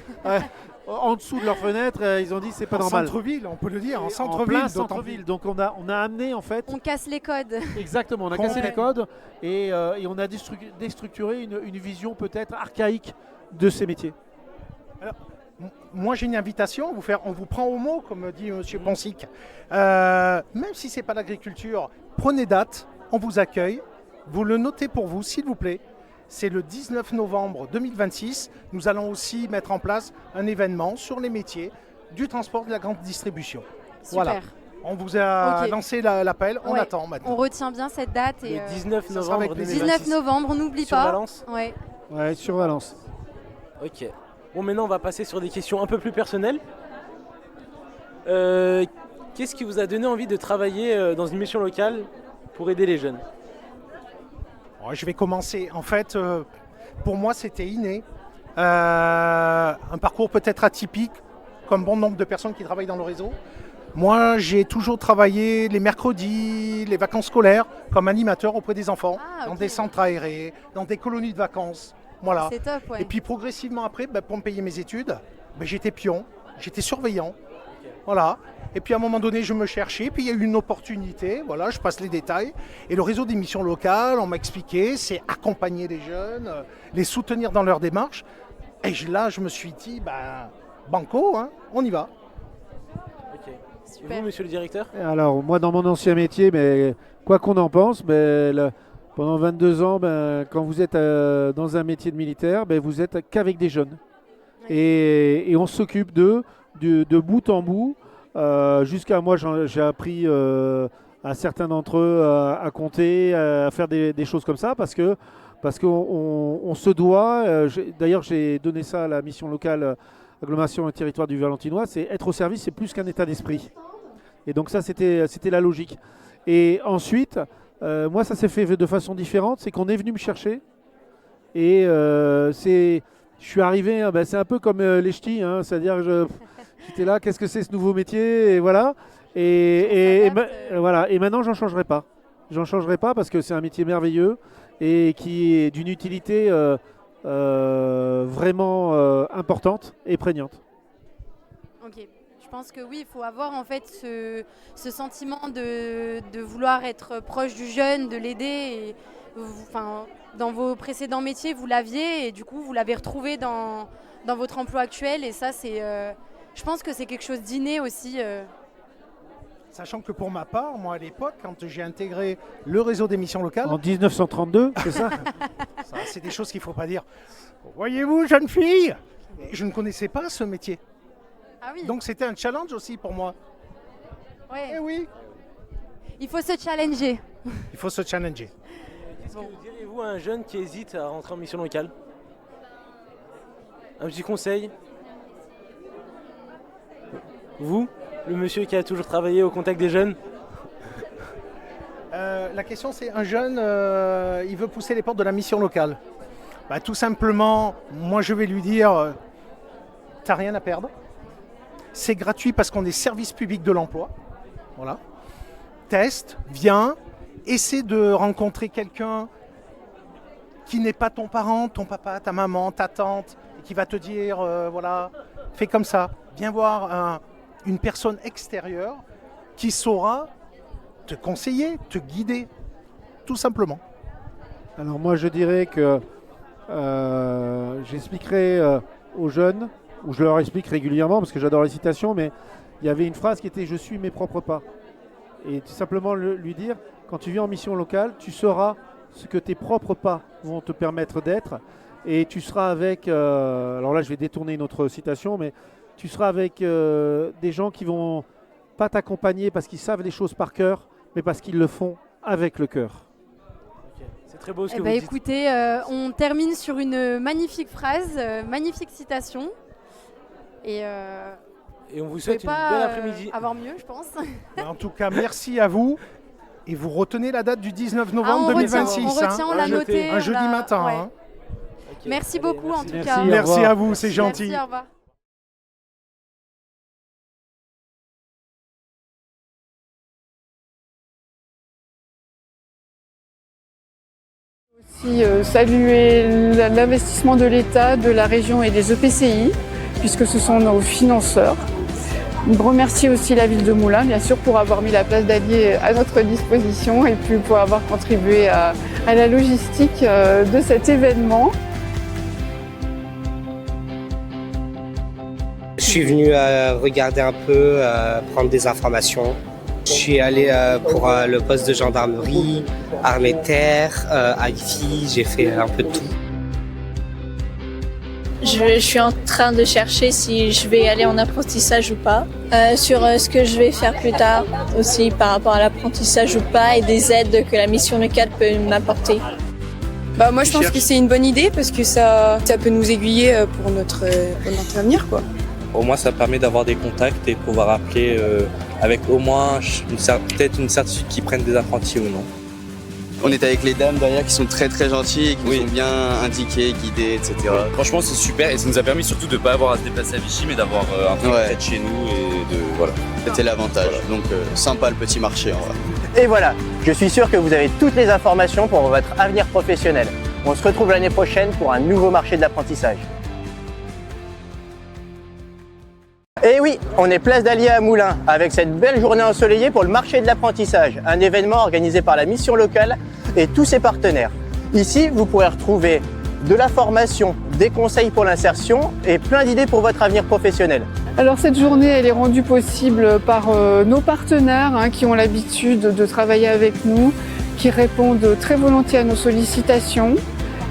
en dessous de leurs fenêtres, ils ont dit c'est pas En normal. centre-ville, on peut le dire, en En centre-ville. plein d'autant centre-ville. Donc on a amené en fait, On casse les codes. exactement, on a cassé les codes et on a déstructuré une vision peut-être archaïque de ces métiers. Moi, j'ai une invitation, on vous prend au mot, comme dit M. Ponsic. Même si ce n'est pas l'agriculture, prenez date, on vous accueille. Vous le notez pour vous, s'il vous plaît. C'est le 19 novembre 2026. Nous allons aussi mettre en place un événement sur les métiers du transport de la grande distribution. Super. Voilà. On vous a Ok. lancé l'appel, on Ouais. attend On maintenant. retient bien cette date. Et, Le 19 ça sera avec novembre plaisir. 19 2026. novembre, on n'oublie Sur pas. Valence. Ouais. Ouais, sur Valence. Ok. Bon, maintenant, on va passer sur des questions un peu plus personnelles. Qu'est-ce qui vous a donné envie de travailler dans une mission locale pour aider les jeunes? Je vais commencer. En fait, pour moi, c'était inné. Un parcours peut-être atypique, comme bon nombre de personnes qui travaillent dans le réseau. Moi, j'ai toujours travaillé les mercredis, les vacances scolaires, comme animateur auprès des enfants, Ah, dans ok. des centres aérés, dans des colonies de vacances. Voilà. C'est top, ouais. Et puis progressivement après, pour me payer mes études, j'étais pion, j'étais surveillant. Voilà. Et puis à un moment donné, je me cherchais, puis il y a eu une opportunité, voilà, je passe les détails. Et le réseau des missions locales, on m'a expliqué, c'est accompagner les jeunes, les soutenir dans leur démarche. Et là, je me suis dit, banco, hein, on y va. Ok. Et Super. vous, monsieur le directeur? Alors, moi, dans mon ancien métier, mais quoi qu'on en pense, pendant 22 ans, quand vous êtes dans un métier de militaire, vous êtes qu'avec des jeunes. Ouais. Et on s'occupe d'eux de bout en bout. Jusqu'à moi, j'ai appris à certains d'entre eux à compter, à faire des choses comme ça, parce qu'on se doit. D'ailleurs, j'ai donné ça à la mission locale agglomération et territoire du Valentinois. C'est être au service, c'est plus qu'un état d'esprit. Et donc ça, c'était la logique. Et ensuite, moi, ça s'est fait de façon différente. C'est qu'on est venu me chercher. Et je suis arrivé, c'est un peu comme les ch'tis, hein, c'est-à-dire que j'étais là, qu'est-ce que c'est ce nouveau métier? Et voilà. Et voilà. Et maintenant, j'en changerai pas. J'en changerai pas parce que c'est un métier merveilleux et qui est d'une utilité vraiment importante et prégnante. Ok. Je pense que oui, il faut avoir en fait ce sentiment de vouloir être proche du jeune, de l'aider. Et, dans vos précédents métiers, vous l'aviez et du coup, vous l'avez retrouvé dans votre emploi actuel. Et ça, je pense que c'est quelque chose d'inné aussi. Sachant que pour ma part, moi à l'époque, quand j'ai intégré le réseau des missions locales, En 1932, c'est ça? ça, c'est des choses qu'il ne faut pas dire. Voyez-vous, jeune fille, je ne connaissais pas ce métier. Ah oui. Donc c'était un challenge aussi pour moi. Ouais. Eh oui, Il faut se challenger. il faut se challenger. Qu'est-ce que vous diriez-vous à un jeune qui hésite à rentrer en mission locale? Un petit conseil? Vous, le monsieur qui a toujours travaillé au contact des jeunes? La question c'est, un jeune, il veut pousser les portes de la mission locale. Tout simplement, moi je vais lui dire, t'as rien à perdre. C'est gratuit parce qu'on est service public de l'emploi. Voilà. Teste, viens, essaie de rencontrer quelqu'un qui n'est pas ton parent, ton papa, ta maman, ta tante, et qui va te dire, voilà, fais comme ça. Viens voir une personne extérieure qui saura te conseiller, te guider, tout simplement. Alors moi je dirais que j'expliquerai aux jeunes, ou je leur explique régulièrement parce que j'adore les citations, mais il y avait une phrase qui était « je suis mes propres pas ». Et tout simplement lui dire, quand tu viens en mission locale, tu sauras ce que tes propres pas vont te permettre d'être, et tu seras avec, alors là je vais détourner une autre citation, mais tu seras avec des gens qui vont pas t'accompagner parce qu'ils savent les choses par cœur, mais parce qu'ils le font avec le cœur. C'est très beau ce que vous dites. Écoutez, on termine sur une magnifique phrase, magnifique citation. Et on vous souhaite une belle après-midi. Avoir mieux, je pense. En tout cas, merci à vous. Et vous retenez la date du 19 novembre 2026. On retient, on l'a noté. Un jeudi matin. Ouais. Hein. Okay. Merci beaucoup merci. en tout cas. Merci à vous, c'est gentil. Merci, au revoir. Aussi saluer l'investissement de l'État, de la région et des EPCI, puisque ce sont nos financeurs. Remercier aussi la ville de Moulins, bien sûr, pour avoir mis la place d'Allier à notre disposition et puis pour avoir contribué à la logistique de cet événement. Je suis venu regarder un peu, prendre des informations. Je suis allé pour le poste de gendarmerie, armée de terre, AIFI, j'ai fait un peu de tout. Je suis en train de chercher si je vais aller en apprentissage ou pas, sur ce que je vais faire plus tard aussi par rapport à l'apprentissage ou pas et des aides que la mission locale peut m'apporter. Moi je pense que c'est une bonne idée parce que ça peut nous aiguiller pour notre avenir, quoi. Au moins ça permet d'avoir des contacts et pouvoir appeler avec au moins peut-être une certitude qu'ils prennent des apprentis ou non. On est avec les dames derrière qui sont très très gentilles et qui nous ont bien indiqués, guidés, etc. Oui. Franchement c'est super et ça nous a permis surtout de ne pas avoir à se déplacer à Vichy mais d'avoir un truc près de chez nous et de voilà. C'était l'avantage, donc sympa le petit marché en vrai. Et voilà, je suis sûr que vous avez toutes les informations pour votre avenir professionnel. On se retrouve l'année prochaine pour un nouveau marché de l'apprentissage. Et oui, on est place d'Allier à Moulins avec cette belle journée ensoleillée pour le marché de l'apprentissage, un événement organisé par la mission locale et tous ses partenaires. Ici, vous pourrez retrouver de la formation, des conseils pour l'insertion et plein d'idées pour votre avenir professionnel. Alors cette journée, elle est rendue possible par nos partenaires qui ont l'habitude de travailler avec nous, qui répondent très volontiers à nos sollicitations.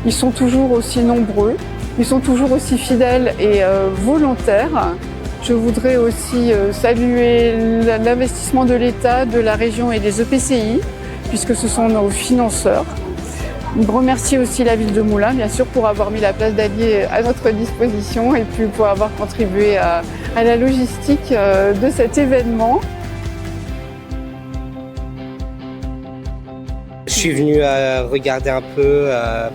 Ils sont toujours aussi nombreux, ils sont toujours aussi fidèles et volontaires. Je voudrais aussi saluer l'investissement de l'État, de la région et des EPCI, puisque ce sont nos financeurs. Remercier aussi la ville de Moulins, bien sûr, pour avoir mis la place d'Allier à notre disposition et puis pour avoir contribué à la logistique de cet événement. Je suis venu regarder un peu,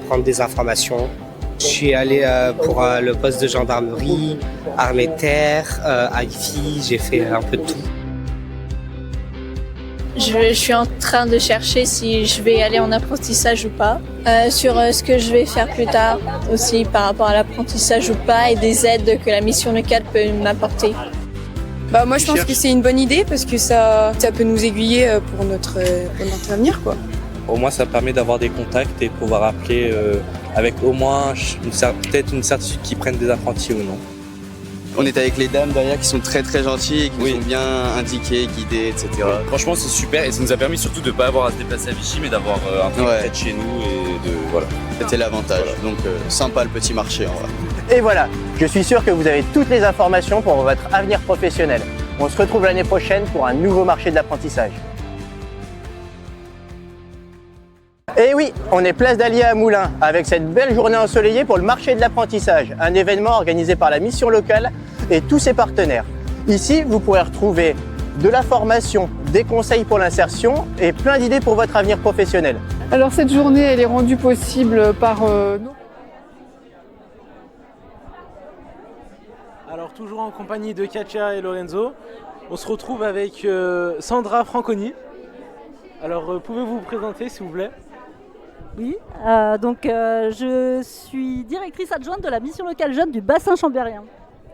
prendre des informations. Je suis allé pour le poste de gendarmerie, armée de terre, AIFI, j'ai fait un peu de tout. Je suis en train de chercher si je vais aller en apprentissage ou pas, sur ce que je vais faire plus tard aussi par rapport à l'apprentissage ou pas et des aides que la mission locale peut m'apporter. Moi je pense que c'est une bonne idée parce que ça peut nous aiguiller pour notre avenir, quoi. Au moins ça permet d'avoir des contacts et pouvoir appeler avec au moins peut-être une certitude qu'ils prennent des apprentis ou non. On est avec les dames derrière qui sont très très gentilles et qui nous ont bien indiqués, guidés, etc. Franchement c'est super et ça nous a permis surtout de ne pas avoir à se déplacer à Vichy mais d'avoir un truc près de chez nous et de voilà. C'était l'avantage, donc sympa le petit marché en vrai. Et voilà, je suis sûr que vous avez toutes les informations pour votre avenir professionnel. On se retrouve l'année prochaine pour un nouveau marché de l'apprentissage. Et oui, on est place d'Allier à Moulins avec cette belle journée ensoleillée pour le marché de l'apprentissage, un événement organisé par la mission locale et tous ses partenaires. Ici, vous pourrez retrouver de la formation, des conseils pour l'insertion et plein d'idées pour votre avenir professionnel. Alors cette journée, elle est rendue possible par nous. Alors toujours en compagnie de Katia et Lorenzo, on se retrouve avec Sandra Franconi. Alors pouvez-vous vous présenter s'il vous plaît? Oui, je suis directrice adjointe de la mission locale jeune du bassin chambérien,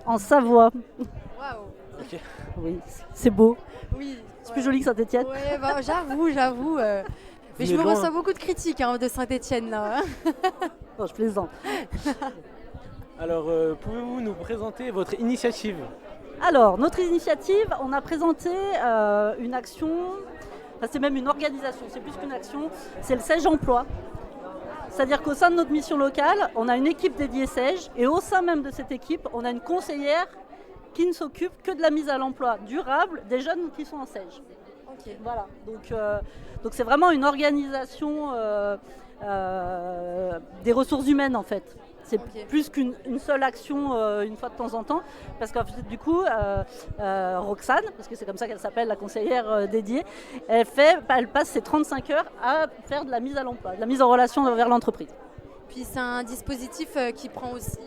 en Savoie. Waouh. Ok. Oui, c'est beau. Oui. C'est plus joli que Saint-Étienne. Ouais, bah, j'avoue. Mais je me reçois beaucoup de critiques de Saint-Étienne là. Non, je plaisante. Alors pouvez-vous nous présenter votre initiative? Alors, notre initiative, on a présenté une action, enfin, c'est même une organisation, c'est plus qu'une action, c'est le SAIG Emploi. C'est-à-dire qu'au sein de notre mission locale, on a une équipe dédiée SAIG et au sein même de cette équipe, on a une conseillère qui ne s'occupe que de la mise à l'emploi durable des jeunes qui sont en SAIG. Ok. Voilà, donc c'est vraiment une organisation des ressources humaines en fait. C'est plus qu'une seule action une fois de temps en temps, parce qu'en fait, du coup, Roxane, parce que c'est comme ça qu'elle s'appelle, la conseillère dédiée, elle passe ses 35 heures à faire de la mise à l'emploi, de la mise en relation vers l'entreprise. Puis c'est un dispositif qui prend aussi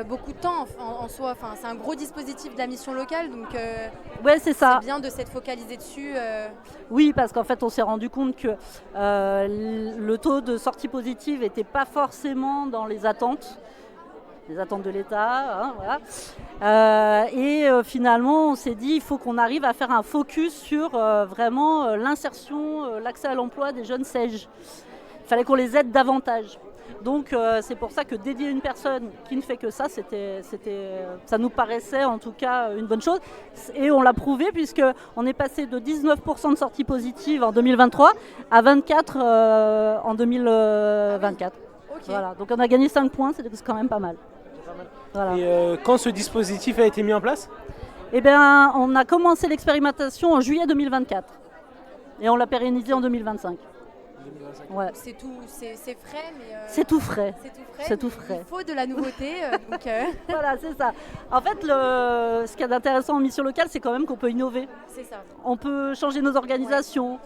beaucoup de temps en soi. Enfin, c'est un gros dispositif de la mission locale, donc ouais, c'est ça. C'est bien de s'être focalisé dessus. Oui, parce qu'en fait, on s'est rendu compte que le taux de sortie positive n'était pas forcément dans les attentes de l'État. Hein, voilà. Finalement, on s'est dit il faut qu'on arrive à faire un focus sur vraiment l'insertion, l'accès à l'emploi des jeunes SAIG. Il fallait qu'on les aide davantage. Donc c'est pour ça que dédier une personne qui ne fait que ça, ça nous paraissait en tout cas une bonne chose. Et on l'a prouvé puisqu'on est passé de 19% de sorties positives en 2023 à 24% en 2024. Okay. Voilà. Donc on a gagné 5 points, c'est quand même pas mal. Voilà. Et quand ce dispositif a été mis en place? Eh bien, on a commencé l'expérimentation en juillet 2024 et on l'a pérennisé en 2025. Ouais. C'est frais, mais c'est tout frais. C'est tout frais. Il faut de la nouveauté, donc. Voilà, c'est ça. En fait, ce qu'il y a d'intéressant en mission locale, c'est quand même qu'on peut innover. C'est ça. On peut changer nos organisations. Ouais.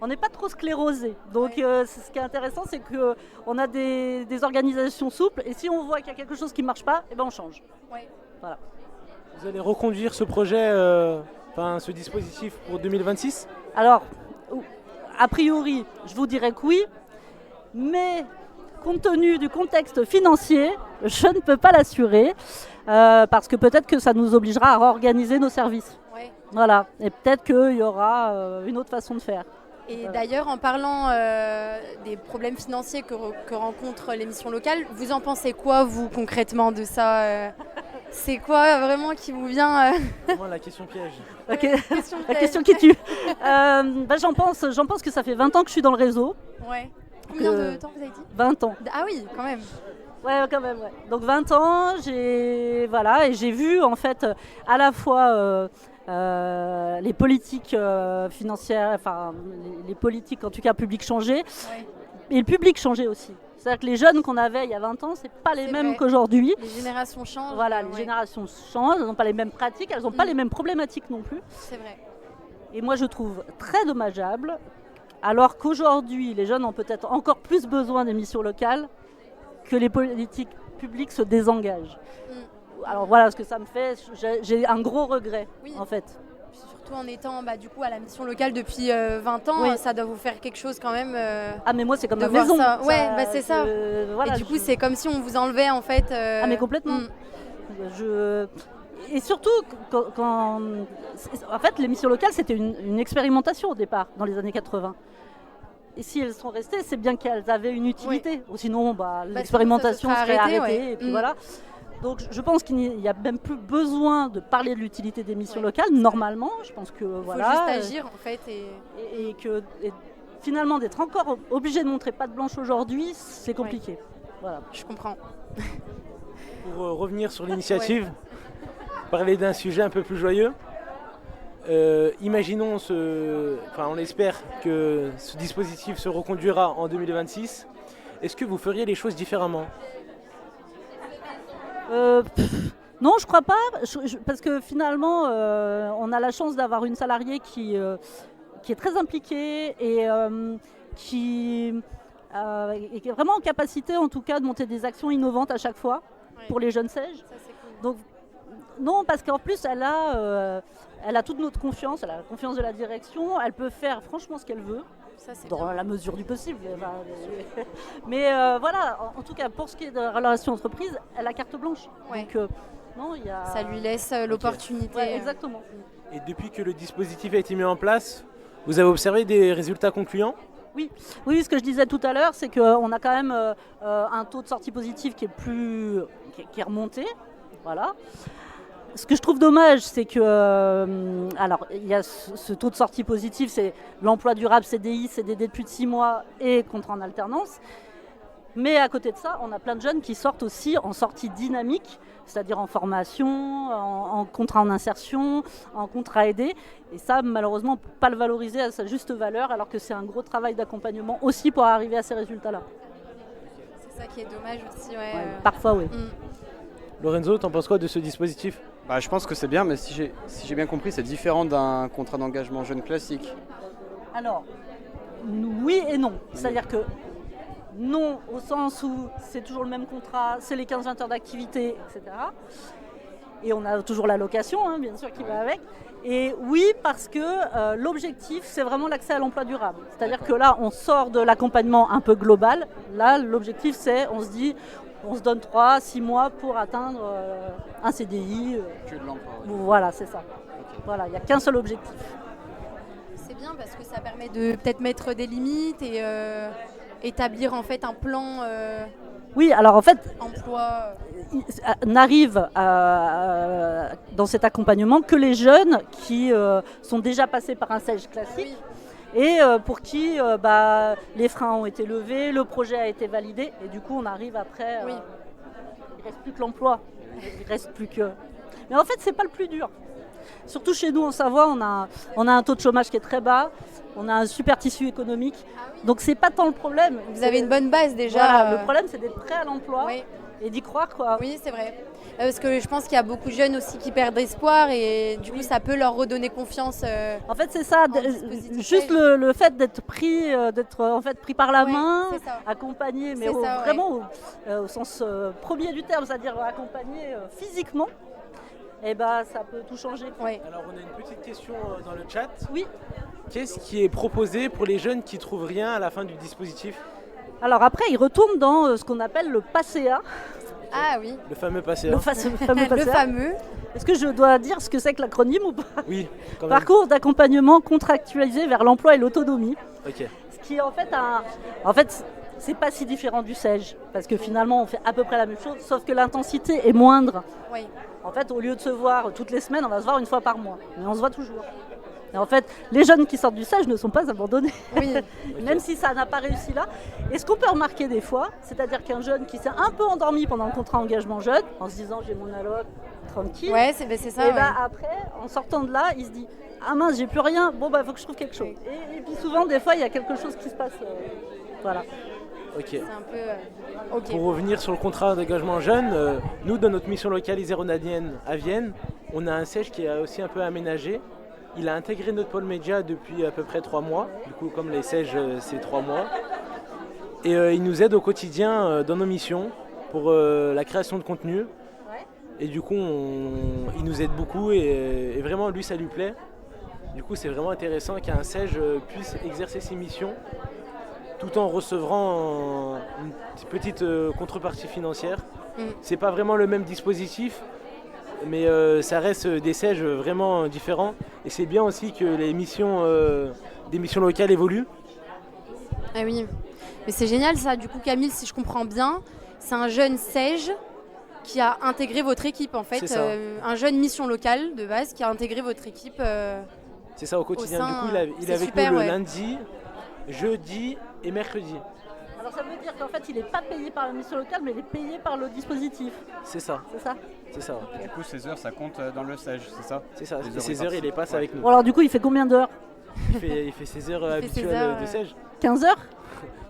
On n'est pas trop sclérosé. Donc, ce qui est intéressant, c'est qu'on a des organisations souples. Et si on voit qu'il y a quelque chose qui ne marche pas, eh ben on change. Ouais. Voilà. Vous allez reconduire ce projet, ce dispositif pour 2026? Alors. A priori, je vous dirais que oui, mais compte tenu du contexte financier, je ne peux pas l'assurer, parce que peut-être que ça nous obligera à réorganiser nos services. Ouais. Voilà, et peut-être qu'il y aura une autre façon de faire. Et d'ailleurs, en parlant des problèmes financiers que rencontrent les missions locales, vous en pensez quoi, vous, concrètement, de ça C'est quoi vraiment qui vous vient La question piège. La question qui tue. J'en pense que ça fait 20 ans que je suis dans le réseau. Ouais. Combien de temps vous avez dit? 20 ans. Ah oui, quand même. Ouais, quand même, ouais. Donc 20 ans, j'ai vu en fait à la fois les politiques financières, enfin les politiques en tout cas publiques changer, et le public changer aussi. C'est-à-dire que les jeunes qu'on avait il y a 20 ans, c'est pas les mêmes qu'aujourd'hui. Les générations changent. Voilà, les générations changent, elles n'ont pas les mêmes pratiques, elles n'ont pas les mêmes problématiques non plus. C'est vrai. Et moi je trouve très dommageable, alors qu'aujourd'hui les jeunes ont peut-être encore plus besoin des missions locales, que les politiques publiques se désengagent. Alors voilà ce que ça me fait, j'ai un gros regret en fait. Surtout en étant du coup à la mission locale depuis 20 ans, ça doit vous faire quelque chose quand même. Ah mais moi c'est comme ma maison. Ça. Ouais, c'est ça. Voilà, et du coup c'est comme si on vous enlevait en fait. Ah mais complètement. Et surtout quand en fait les missions locales c'était une expérimentation au départ dans les années 80. Et si elles sont restées, c'est bien qu'elles avaient une utilité. Ou sinon l'expérimentation serait arrêtée et puis voilà. Donc je pense qu'il n'y a même plus besoin de parler de l'utilité des missions locales. Normalement, je pense que voilà. Il faut juste agir en fait et finalement d'être encore obligé de montrer patte blanche aujourd'hui, c'est compliqué. Ouais. Voilà. Je comprends. Pour revenir sur l'initiative, parler d'un sujet un peu plus joyeux. Imaginons, on espère que ce dispositif se reconduira en 2026. Est-ce que vous feriez les choses différemment? Non, je crois pas, parce que finalement, on a la chance d'avoir une salariée qui est très impliquée et qui est vraiment en capacité, en tout cas, de monter des actions innovantes à chaque fois pour les jeunes SAGE. Donc, non, parce qu'en plus, elle a toute notre confiance, elle a la confiance de la direction, elle peut faire franchement ce qu'elle veut. Dans la mesure du possible. Mais voilà, en tout cas, pour ce qui est de la relation entreprise, elle a carte blanche. Donc, non, ça lui laisse l'opportunité. Ouais, exactement. Et depuis que le dispositif a été mis en place, vous avez observé des résultats concluants ? Oui, ce que je disais tout à l'heure, c'est qu'on a quand même un taux de sortie positive qui est remonté. Voilà. Ce que je trouve dommage, c'est que, alors, il y a ce taux de sortie positive, c'est l'emploi durable CDI, CDD de plus de 6 mois et contrat en alternance. Mais à côté de ça, on a plein de jeunes qui sortent aussi en sortie dynamique, c'est-à-dire en formation, en contrat en insertion, en contrat aidé. Et ça, malheureusement, on ne peut pas le valoriser à sa juste valeur, alors que c'est un gros travail d'accompagnement aussi pour arriver à ces résultats-là. C'est ça qui est dommage aussi, Parfois, oui. Lorenzo, t'en penses quoi de ce dispositif ? Je pense que c'est bien, mais si j'ai bien compris, c'est différent d'un contrat d'engagement jeune classique. Alors, oui et non. C'est-à-dire que non, au sens où c'est toujours le même contrat, c'est les 15-20 heures d'activité, etc. Et on a toujours la location, bien sûr, qui va avec. Et oui, parce que l'objectif, c'est vraiment l'accès à l'emploi durable. C'est-à-dire que là, on sort de l'accompagnement un peu global. Là, l'objectif, c'est, on se donne 3-6 mois pour atteindre un CDI. Que de l'emploi. Voilà, c'est ça. Voilà, il n'y a qu'un seul objectif. C'est bien parce que ça permet de peut-être mettre des limites et établir en fait un plan oui, alors en fait, emploi. N'arrive dans cet accompagnement que les jeunes qui sont déjà passés par un SAGE classique. Et pour qui les freins ont été levés, le projet a été validé, et du coup on arrive après, il ne reste plus que l'emploi, il reste plus que... Mais en fait c'est pas le plus dur. Surtout chez nous en Savoie, on a un taux de chômage qui est très bas, on a un super tissu économique, donc c'est pas tant le problème. Vous avez une bonne base déjà. Voilà, le problème c'est d'être prêt à l'emploi et d'y croire, quoi. Oui, c'est vrai. Parce que je pense qu'il y a beaucoup de jeunes aussi qui perdent espoir et du coup ça peut leur redonner confiance. En fait c'est ça, juste le fait d'être pris, pris par la main, accompagné, mais vraiment au sens premier du terme, c'est-à-dire accompagné physiquement. Et ça peut tout changer. Alors on a une petite question dans le chat. Oui. Qu'est-ce qui est proposé pour les jeunes qui trouvent rien à la fin du dispositif ? Alors après, ils retournent dans ce qu'on appelle le PACEA. Ah oui. Le fameux PACEA. Le fameux PACEA. Le fameux. Est-ce que je dois dire ce que c'est que l'acronyme ou pas ? Oui, quand même. Parcours d'accompagnement contractualisé vers l'emploi et l'autonomie. Ok. Ce qui est en fait, c'est pas si différent du SAGE, parce que finalement on fait à peu près la même chose, sauf que l'intensité est moindre. Oui. En fait, au lieu de se voir toutes les semaines, on va se voir une fois par mois, mais on se voit toujours. Et en fait, les jeunes qui sortent du SAGE ne sont pas abandonnés, même si ça n'a pas réussi là. Et ce qu'on peut remarquer des fois, c'est-à-dire qu'un jeune qui s'est un peu endormi pendant le contrat engagement jeune, en se disant j'ai mon alloc, tranquille, c'est ça. Et après, en sortant de là, il se dit ah mince, j'ai plus rien, bon faut que je trouve quelque chose. Et puis souvent, des fois, il y a quelque chose qui se passe. Voilà. Ok. C'est un peu, Pour revenir sur le contrat d'engagement jeune, nous, dans notre mission locale iséronadienne à Vienne, on a un SAGE qui est aussi un peu aménagé. Il a intégré notre pôle média depuis à peu près 3 mois. Du coup, comme les SAGE, c'est 3 mois. Et il nous aide au quotidien dans nos missions pour la création de contenu. Et du coup, il nous aide beaucoup et vraiment, lui, ça lui plaît. Du coup, c'est vraiment intéressant qu'un SAGE puisse exercer ses missions tout en recevant une petite contrepartie financière. C'est pas vraiment le même dispositif, mais ça reste des SAGE vraiment différents. Et c'est bien aussi que les missions, des missions locales évoluent. Ah oui, mais c'est génial ça. Du coup, Camille, si je comprends bien, c'est un jeune SAGE qui a intégré votre équipe en fait. Un jeune mission locale de base qui a intégré votre équipe. C'est ça au quotidien. Du coup, il est avec nous le lundi, jeudi et mercredi. Alors ça veut dire qu'en fait il n'est pas payé par la mission locale mais il est payé par le dispositif. C'est ça. C'est ça. C'est ça. Et du coup ces heures ça compte dans le SAGE, c'est ça ? C'est ça. Et ces heures il les passe avec nous. Bon alors du coup il fait combien d'heures ? Il fait ses heures habituelles de SAGE. 15 heures ?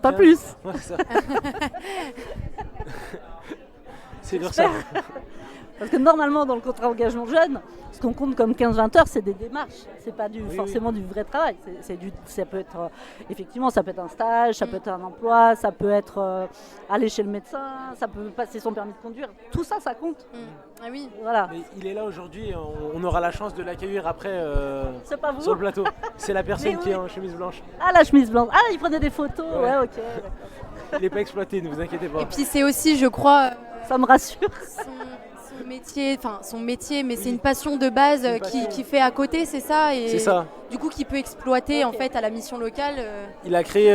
Pas plus. Ouais, c'est ça. C'est pour ça. Parce que normalement, dans le contrat engagement jeune, ce qu'on compte comme 15-20 heures, c'est des démarches. C'est pas forcément du vrai travail. Ça peut être, effectivement, ça peut être un stage, ça peut être un emploi, ça peut être aller chez le médecin, ça peut passer son permis de conduire. Tout ça, ça compte. Ah oui. Voilà. Mais il est là aujourd'hui, on aura la chance de l'accueillir après c'est pas vous sur le plateau. C'est la personne Mais qui oui. est en chemise blanche. Ah, la chemise blanche. Ah, il prenait des photos. Ouais, ok. Il n'est pas exploité, ne vous inquiétez pas. Et puis c'est aussi, je crois, ça me rassure. Son métier, mais c'est une passion de base qui fait à côté, c'est ça. Et c'est ça. Du coup, qui peut exploiter en fait à la mission locale. Il a créé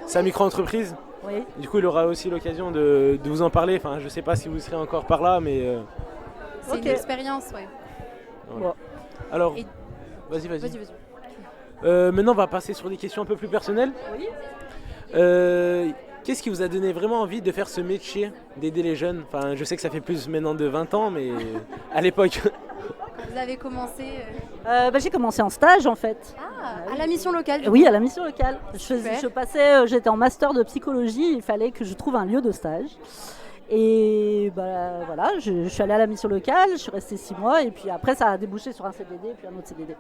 sa micro-entreprise. Oui. Du coup, il aura aussi l'occasion de vous en parler. Enfin, je ne sais pas si vous serez encore par là, mais... C'est une expérience, ouais. Voilà. Bon. Alors, vas-y. Maintenant, on va passer sur des questions un peu plus personnelles. Oui. Qu'est-ce qui vous a donné vraiment envie de faire ce métier, d'aider les jeunes? Enfin, je sais que ça fait plus maintenant de 20 ans, mais à l'époque... Vous avez commencé J'ai commencé en stage en fait. À la mission locale. Oui, à la mission locale. J'étais en master de psychologie, il fallait que je trouve un lieu de stage. Et voilà, je suis allée à la mission locale, je suis restée 6 mois et puis après ça a débouché sur un CDD puis un autre CDD.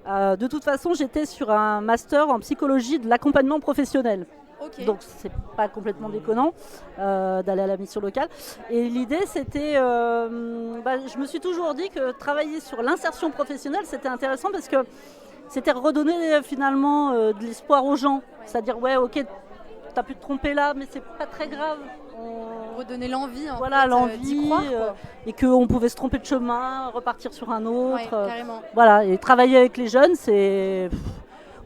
De toute façon, j'étais sur un master en psychologie de l'accompagnement professionnel. Okay. Donc c'est pas complètement déconnant d'aller à la mission locale. Et l'idée c'était, je me suis toujours dit que travailler sur l'insertion professionnelle c'était intéressant parce que c'était redonner finalement de l'espoir aux gens. C'est-à-dire ouais ok, t'as pu te tromper là mais c'est pas très grave. Redonner l'envie l'envie d'y croire, et qu'on pouvait se tromper de chemin, repartir sur un autre. Ouais, carrément. Voilà, et travailler avec les jeunes c'est...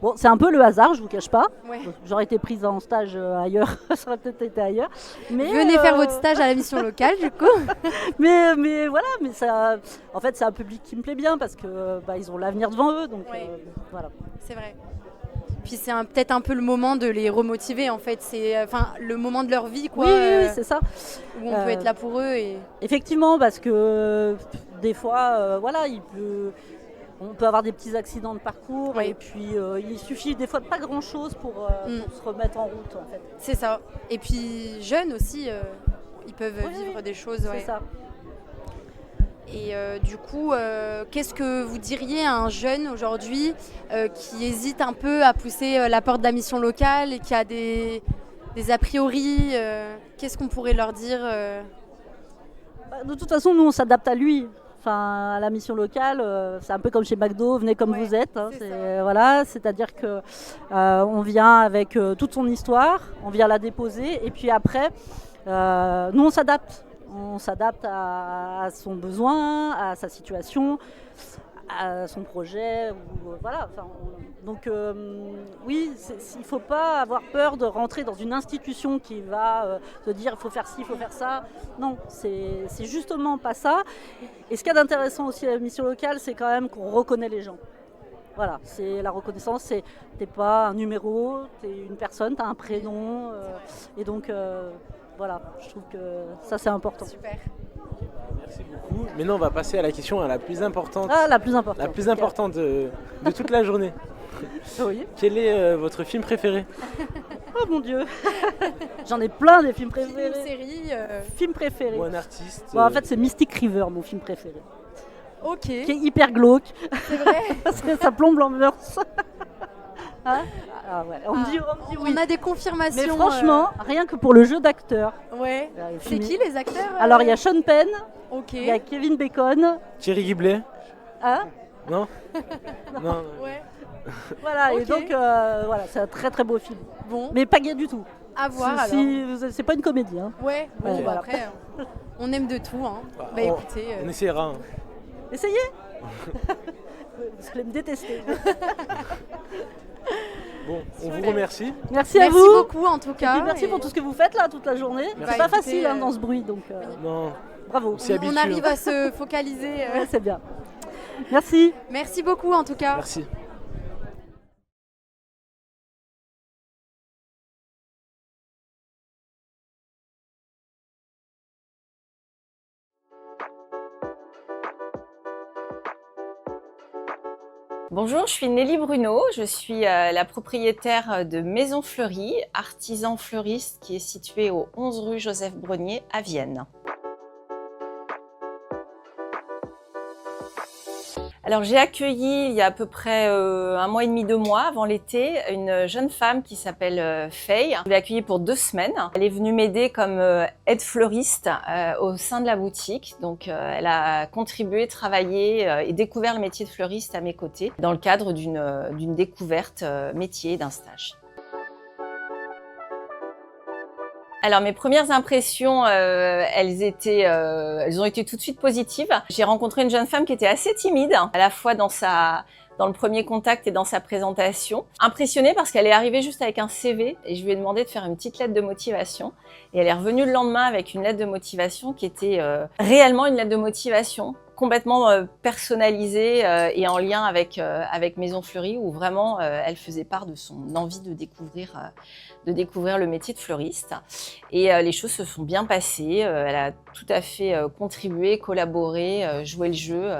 Bon, c'est un peu le hasard, je vous cache pas. Ouais. J'aurais été prise en stage ailleurs, ça aurait peut-être été ailleurs. Mais venez faire votre stage à la mission locale, du coup. mais voilà, mais ça, en fait, c'est un public qui me plaît bien parce que ils ont l'avenir devant eux, donc voilà. C'est vrai. Puis c'est peut-être un peu le moment de les remotiver, en fait. C'est le moment de leur vie, quoi. Oui, c'est ça. Où on peut être là pour eux. Et... Effectivement, parce que des fois, on peut avoir des petits accidents de parcours et puis il suffit des fois de pas grand-chose pour se remettre en route en fait. C'est ça. Et puis jeunes aussi, ils peuvent vivre des choses. C'est ça. Et du coup, qu'est-ce que vous diriez à un jeune aujourd'hui qui hésite un peu à pousser la porte de la mission locale et qui a des a priori qu'est-ce qu'on pourrait leur dire De toute façon, nous on s'adapte à lui. Enfin, à la mission locale, c'est un peu comme chez McDo, venez comme vous êtes. Hein, c'est-à-dire que on vient avec toute son histoire, on vient la déposer, et puis après, nous on s'adapte. On s'adapte à son besoin, à sa situation, à son projet. Oui, il ne faut pas avoir peur de rentrer dans une institution qui va te dire il faut faire ci, il faut faire ça. Non, c'est justement pas ça. Et ce qu'il y a d'intéressant aussi à la mission locale, c'est quand même qu'on reconnaît les gens. Voilà, c'est la reconnaissance, t'es pas un numéro, t'es une personne, t'as un prénom. Et donc, voilà, je trouve que ça c'est important. Super. Merci beaucoup. Maintenant, on va passer à la question la plus importante. La plus importante. La plus importante de toute la journée. Oui. Quel est votre film préféré? Oh mon Dieu. J'en ai plein des films préférés. Série. Film préféré. Ou un artiste. En fait, c'est Mystic River, mon film préféré. Ok. Qui est hyper glauque. C'est vrai. Parce que ça plombe l'ambiance. Hein? Ouais. On me dit oui. On a des confirmations. Mais franchement, rien que pour le jeu d'acteurs. Ouais. C'est qui les acteurs Alors il y a Sean Penn. Ok. Il y a Kevin Bacon. Thierry Guiblet. Hein? Non. Non. Ouais. Voilà, Okay. et donc voilà, c'est un très très beau film. Bon. Mais pas gay du tout. À voir alors. C'est pas une comédie. Hein. Ouais, bon, Ouais, voilà. après, on aime de tout. Hein. Écoutez. On essaiera. Hein. Essayez. Vous allez me détester. Bon, on vous remercie. Merci à vous. Merci beaucoup en tout cas. Et puis merci pour tout ce que vous faites là toute la journée. C'est pas facile dans ce bruit, donc non. Bravo. On arrive à se focaliser. Ouais, c'est bien. Merci. Merci beaucoup en tout cas. Merci. Bonjour, je suis Nelly Bruno, je suis la propriétaire de Maison Fleurie, artisan fleuriste qui est située au 11 rue Joseph Brenier à Vienne. Alors j'ai accueilli il y a à peu près 1 mois et demi, 2 mois avant l'été, une jeune femme qui s'appelle Faye. Je l'ai accueillie pour 2 semaines. Elle est venue m'aider comme aide fleuriste au sein de la boutique. Donc elle a contribué, travaillé et découvert le métier de fleuriste à mes côtés dans le cadre d'une découverte métier d'un stage. Alors mes premières impressions, elles ont été tout de suite positives. J'ai rencontré une jeune femme qui était assez timide, à la fois dans le premier contact et dans sa présentation. Impressionnée parce qu'elle est arrivée juste avec un CV et je lui ai demandé de faire une petite lettre de motivation. Et elle est revenue le lendemain avec une lettre de motivation qui était réellement une lettre de motivation, complètement personnalisée et en lien avec Maison Fleurie, où vraiment elle faisait part de son envie de découvrir le métier de fleuriste. Et les choses se sont bien passées. Elle a tout à fait contribué, collaboré, joué le jeu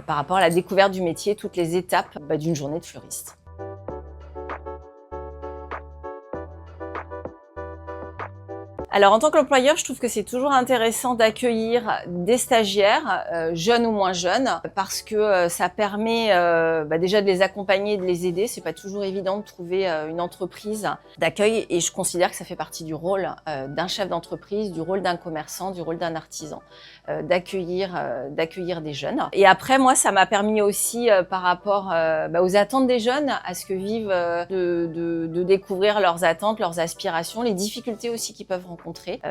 par rapport à la découverte du métier, toutes les étapes d'une journée de fleuriste. Alors en tant qu'employeur, je trouve que c'est toujours intéressant d'accueillir des stagiaires, jeunes ou moins jeunes, parce que ça permet déjà de les accompagner et de les aider. C'est pas toujours évident de trouver une entreprise d'accueil et je considère que ça fait partie du rôle d'un chef d'entreprise, du rôle d'un commerçant, du rôle d'un artisan, d'accueillir des jeunes. Et après, moi, ça m'a permis aussi par rapport aux attentes des jeunes, à ce que vivent, de découvrir leurs attentes, leurs aspirations, les difficultés aussi qu'ils peuvent rencontrer.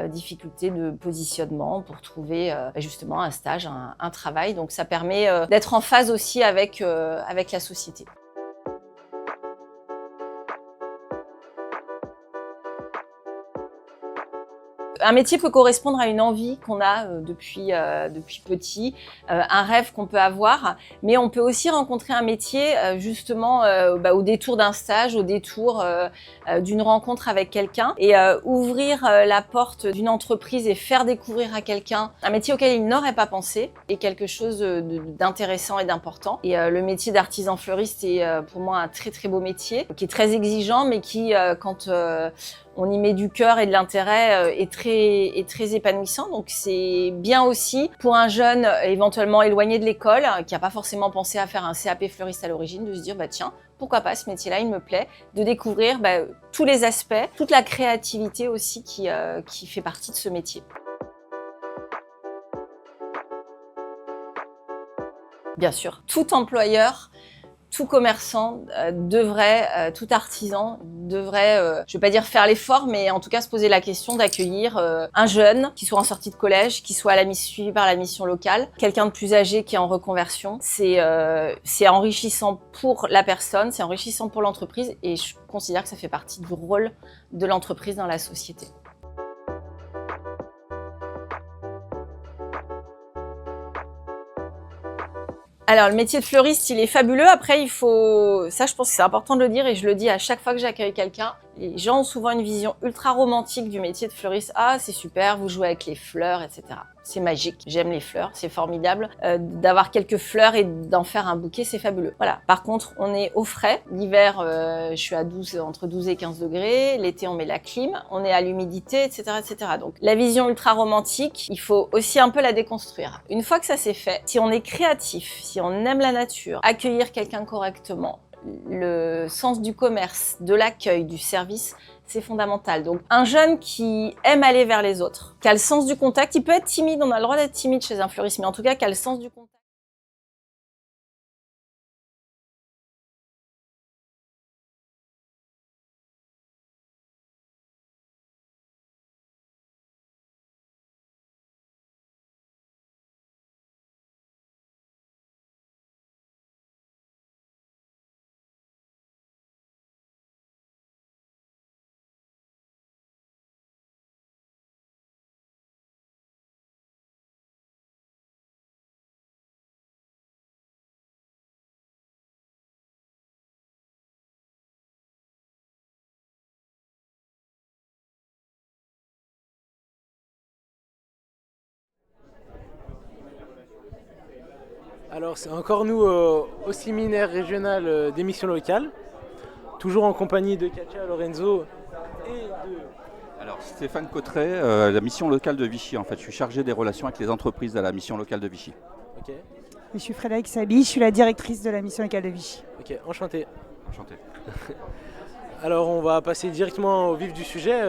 Difficultés de positionnement pour trouver justement un stage, un travail. Donc ça permet d'être en phase aussi avec la société. Un métier peut correspondre à une envie qu'on a depuis petit, un rêve qu'on peut avoir, mais on peut aussi rencontrer un métier justement au détour d'un stage, au détour d'une rencontre avec quelqu'un et ouvrir la porte d'une entreprise et faire découvrir à quelqu'un un métier auquel il n'aurait pas pensé et quelque chose d'intéressant et d'important. Et le métier d'artisan fleuriste est pour moi un très très beau métier qui est très exigeant mais qui quand on y met du cœur et de l'intérêt est très épanouissant. Donc c'est bien aussi pour un jeune éventuellement éloigné de l'école, qui n'a pas forcément pensé à faire un CAP fleuriste à l'origine, de se dire tiens, pourquoi pas ce métier-là, il me plaît, de découvrir tous les aspects, toute la créativité aussi qui fait partie de ce métier. Bien sûr, tout employeur, tout commerçant tout artisan devrait, je vais pas dire faire l'effort, mais en tout cas se poser la question d'accueillir un jeune qui soit en sortie de collège, qui soit suivi par la mission locale, quelqu'un de plus âgé qui est en reconversion. C'est enrichissant pour la personne, c'est enrichissant pour l'entreprise et je considère que ça fait partie du rôle de l'entreprise dans la société. Alors, le métier de fleuriste, il est fabuleux. Après, ça, je pense que c'est important de le dire et je le dis à chaque fois que j'accueille quelqu'un. Les gens ont souvent une vision ultra romantique du métier de fleuriste. Ah, c'est super, vous jouez avec les fleurs, etc. C'est magique. J'aime les fleurs, c'est formidable. D'avoir quelques fleurs et d'en faire un bouquet, c'est fabuleux. Voilà. Par contre, on est au frais. L'hiver, je suis entre 12 et 15 degrés. L'été, on met la clim. On est à l'humidité, etc., etc. Donc, la vision ultra romantique, il faut aussi un peu la déconstruire. Une fois que ça c'est fait, si on est créatif, si on aime la nature, accueillir quelqu'un correctement, le sens du commerce, de l'accueil, du service, c'est fondamental. Donc un jeune qui aime aller vers les autres, qui a le sens du contact, il peut être timide, on a le droit d'être timide chez un fleuriste, mais en tout cas qui a le sens du contact. Alors c'est encore nous au séminaire régional des missions locales, toujours en compagnie de Katia Lorenzo et de... Alors Stéphane Cotteret, la mission locale de Vichy en fait, je suis chargé des relations avec les entreprises à la mission locale de Vichy. Ok. Je suis Frédéric Sabi, je suis la directrice de la mission locale de Vichy. Ok, enchanté. Enchanté. Alors on va passer directement au vif du sujet.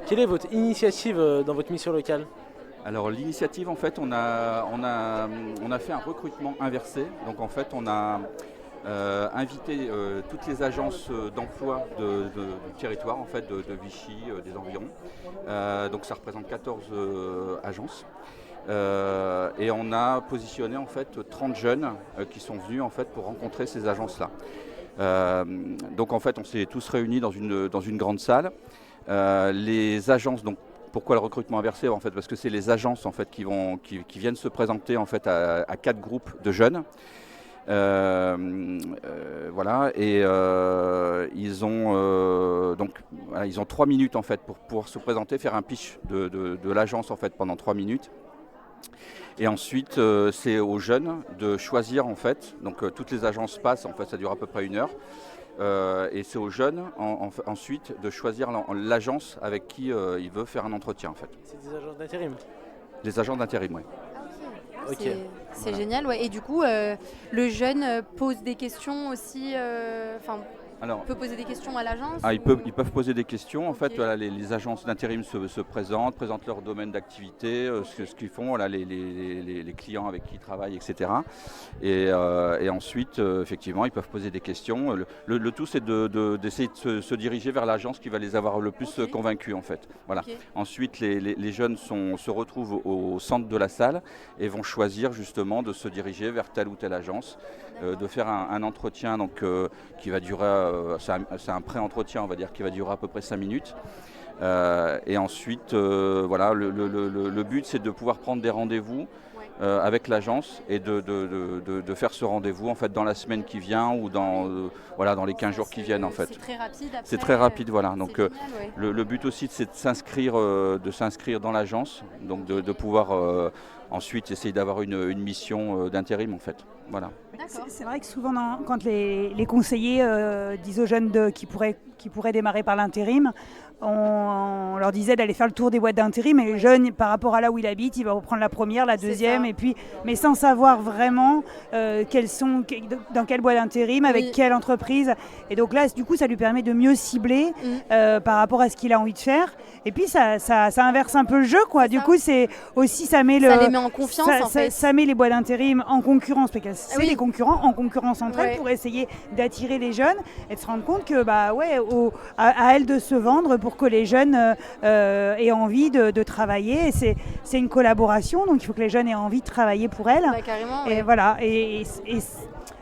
Quelle est votre initiative dans votre mission locale? Alors l'initiative, en fait, on a fait un recrutement inversé. Donc en fait, on a invité toutes les agences d'emploi du territoire, en fait, de Vichy, des environs. Donc ça représente 14 agences. Et on a positionné en fait 30 jeunes qui sont venus en fait pour rencontrer ces agences-là. Donc en fait on s'est tous réunis dans une grande salle. Les agences, donc pourquoi le recrutement inversé en fait? Parce que c'est les agences en fait qui viennent se présenter en fait à 4 groupes de jeunes. Voilà, et ils ont 3 minutes en fait pour pouvoir se présenter, faire un pitch de l'agence en fait pendant 3 minutes. Et ensuite, c'est aux jeunes de choisir en fait. Donc toutes les agences passent, en fait, ça dure à peu près 1 heure. Et c'est aux jeunes ensuite de choisir l'agence avec qui il veut faire un entretien en fait. C'est des agences d'intérim? Des agents d'intérim, oui. Ok. C'est voilà. Génial, ouais. Et du coup, le jeune pose des questions aussi. Peut poser des questions à l'agence? Ils peuvent poser des questions. En fait, voilà, les agences d'intérim se présentent leur domaine d'activité, ce qu'ils font, voilà, les clients avec qui ils travaillent, etc. Et ensuite, effectivement, ils peuvent poser des questions. Le tout, c'est d'essayer de se diriger vers l'agence qui va les avoir le plus convaincus, en fait. Voilà. Ensuite, les jeunes se retrouvent au centre de la salle et vont choisir justement de se diriger vers telle ou telle agence, de faire un entretien donc, qui va durer... c'est un pré-entretien, on va dire, qui va durer à peu près 5 minutes. Et ensuite, voilà, le but, c'est de pouvoir prendre des rendez-vous avec l'agence et de faire ce rendez-vous en fait, dans la semaine qui vient ou dans les 15 jours qui viennent. En fait. C'est très rapide. C'est très rapide, voilà. Donc, génial, ouais. le but aussi, c'est de s'inscrire dans l'agence, donc de pouvoir ensuite essayer d'avoir une mission d'intérim, en fait. Voilà. C'est vrai que souvent, quand les conseillers disent aux jeunes qui pourraient démarrer par l'intérim, on leur disait d'aller faire le tour des boîtes d'intérim, et les jeunes, par rapport à là où il habite, il va reprendre la première, la deuxième, et puis, mais sans savoir vraiment dans quelle boîte d'intérim, avec quelle entreprise. Et donc là, du coup, ça lui permet de mieux cibler par rapport à ce qu'il a envie de faire. Et puis, ça inverse un peu le jeu, quoi. Du coup, c'est aussi, ça les met en confiance, en fait. Ça met les boîtes d'intérim en concurrence, parce que c'est des concurrents en concurrence entre elles pour essayer d'attirer les jeunes et de se rendre compte que, à elles de se vendre pour que les jeunes aient envie de travailler. Et c'est une collaboration, donc il faut que les jeunes aient envie de travailler pour elles. Carrément, et voilà. Et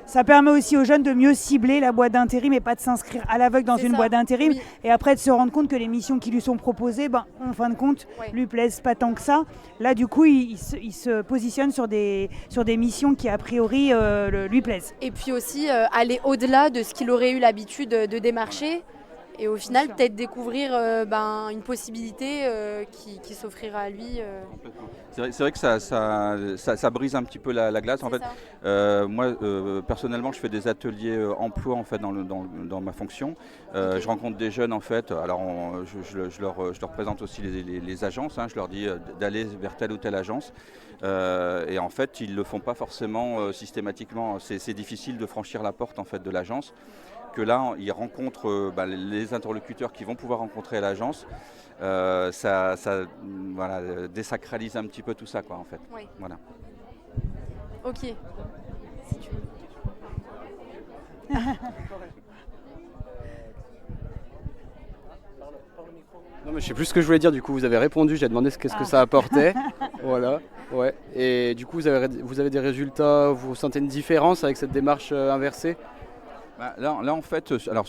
ça permet aussi aux jeunes de mieux cibler la boîte d'intérim et pas de s'inscrire à l'aveugle dans une boîte d'intérim. Oui. Et après de se rendre compte que les missions qui lui sont proposées, en fin de compte, lui plaisent pas tant que ça. Là, du coup, il se positionne sur des missions qui, a priori, lui plaisent. Et puis aussi, aller au-delà de ce qu'il aurait eu l'habitude de démarcher. Et au final, peut-être découvrir une possibilité qui s'offrira à lui. C'est vrai que ça brise un petit peu la glace. En fait, moi, personnellement, je fais des ateliers emploi en fait, dans ma fonction. Je rencontre des jeunes, en fait. Alors, je leur présente aussi les agences. Je leur dis d'aller vers telle ou telle agence. Et en fait, ils ne le font pas forcément systématiquement. C'est difficile de franchir la porte en fait, de l'agence. Que là, ils rencontrent les interlocuteurs qui vont pouvoir rencontrer à l'agence. Ça désacralise un petit peu tout ça, quoi, en fait. Oui. Voilà. Ok. Si tu veux. Non, mais je sais plus ce que je voulais dire, du coup vous avez répondu, j'ai demandé qu'est-ce que ça apportait. Voilà, ouais. Et du coup vous avez des résultats, vous sentez une différence avec cette démarche inversée? Là en fait, alors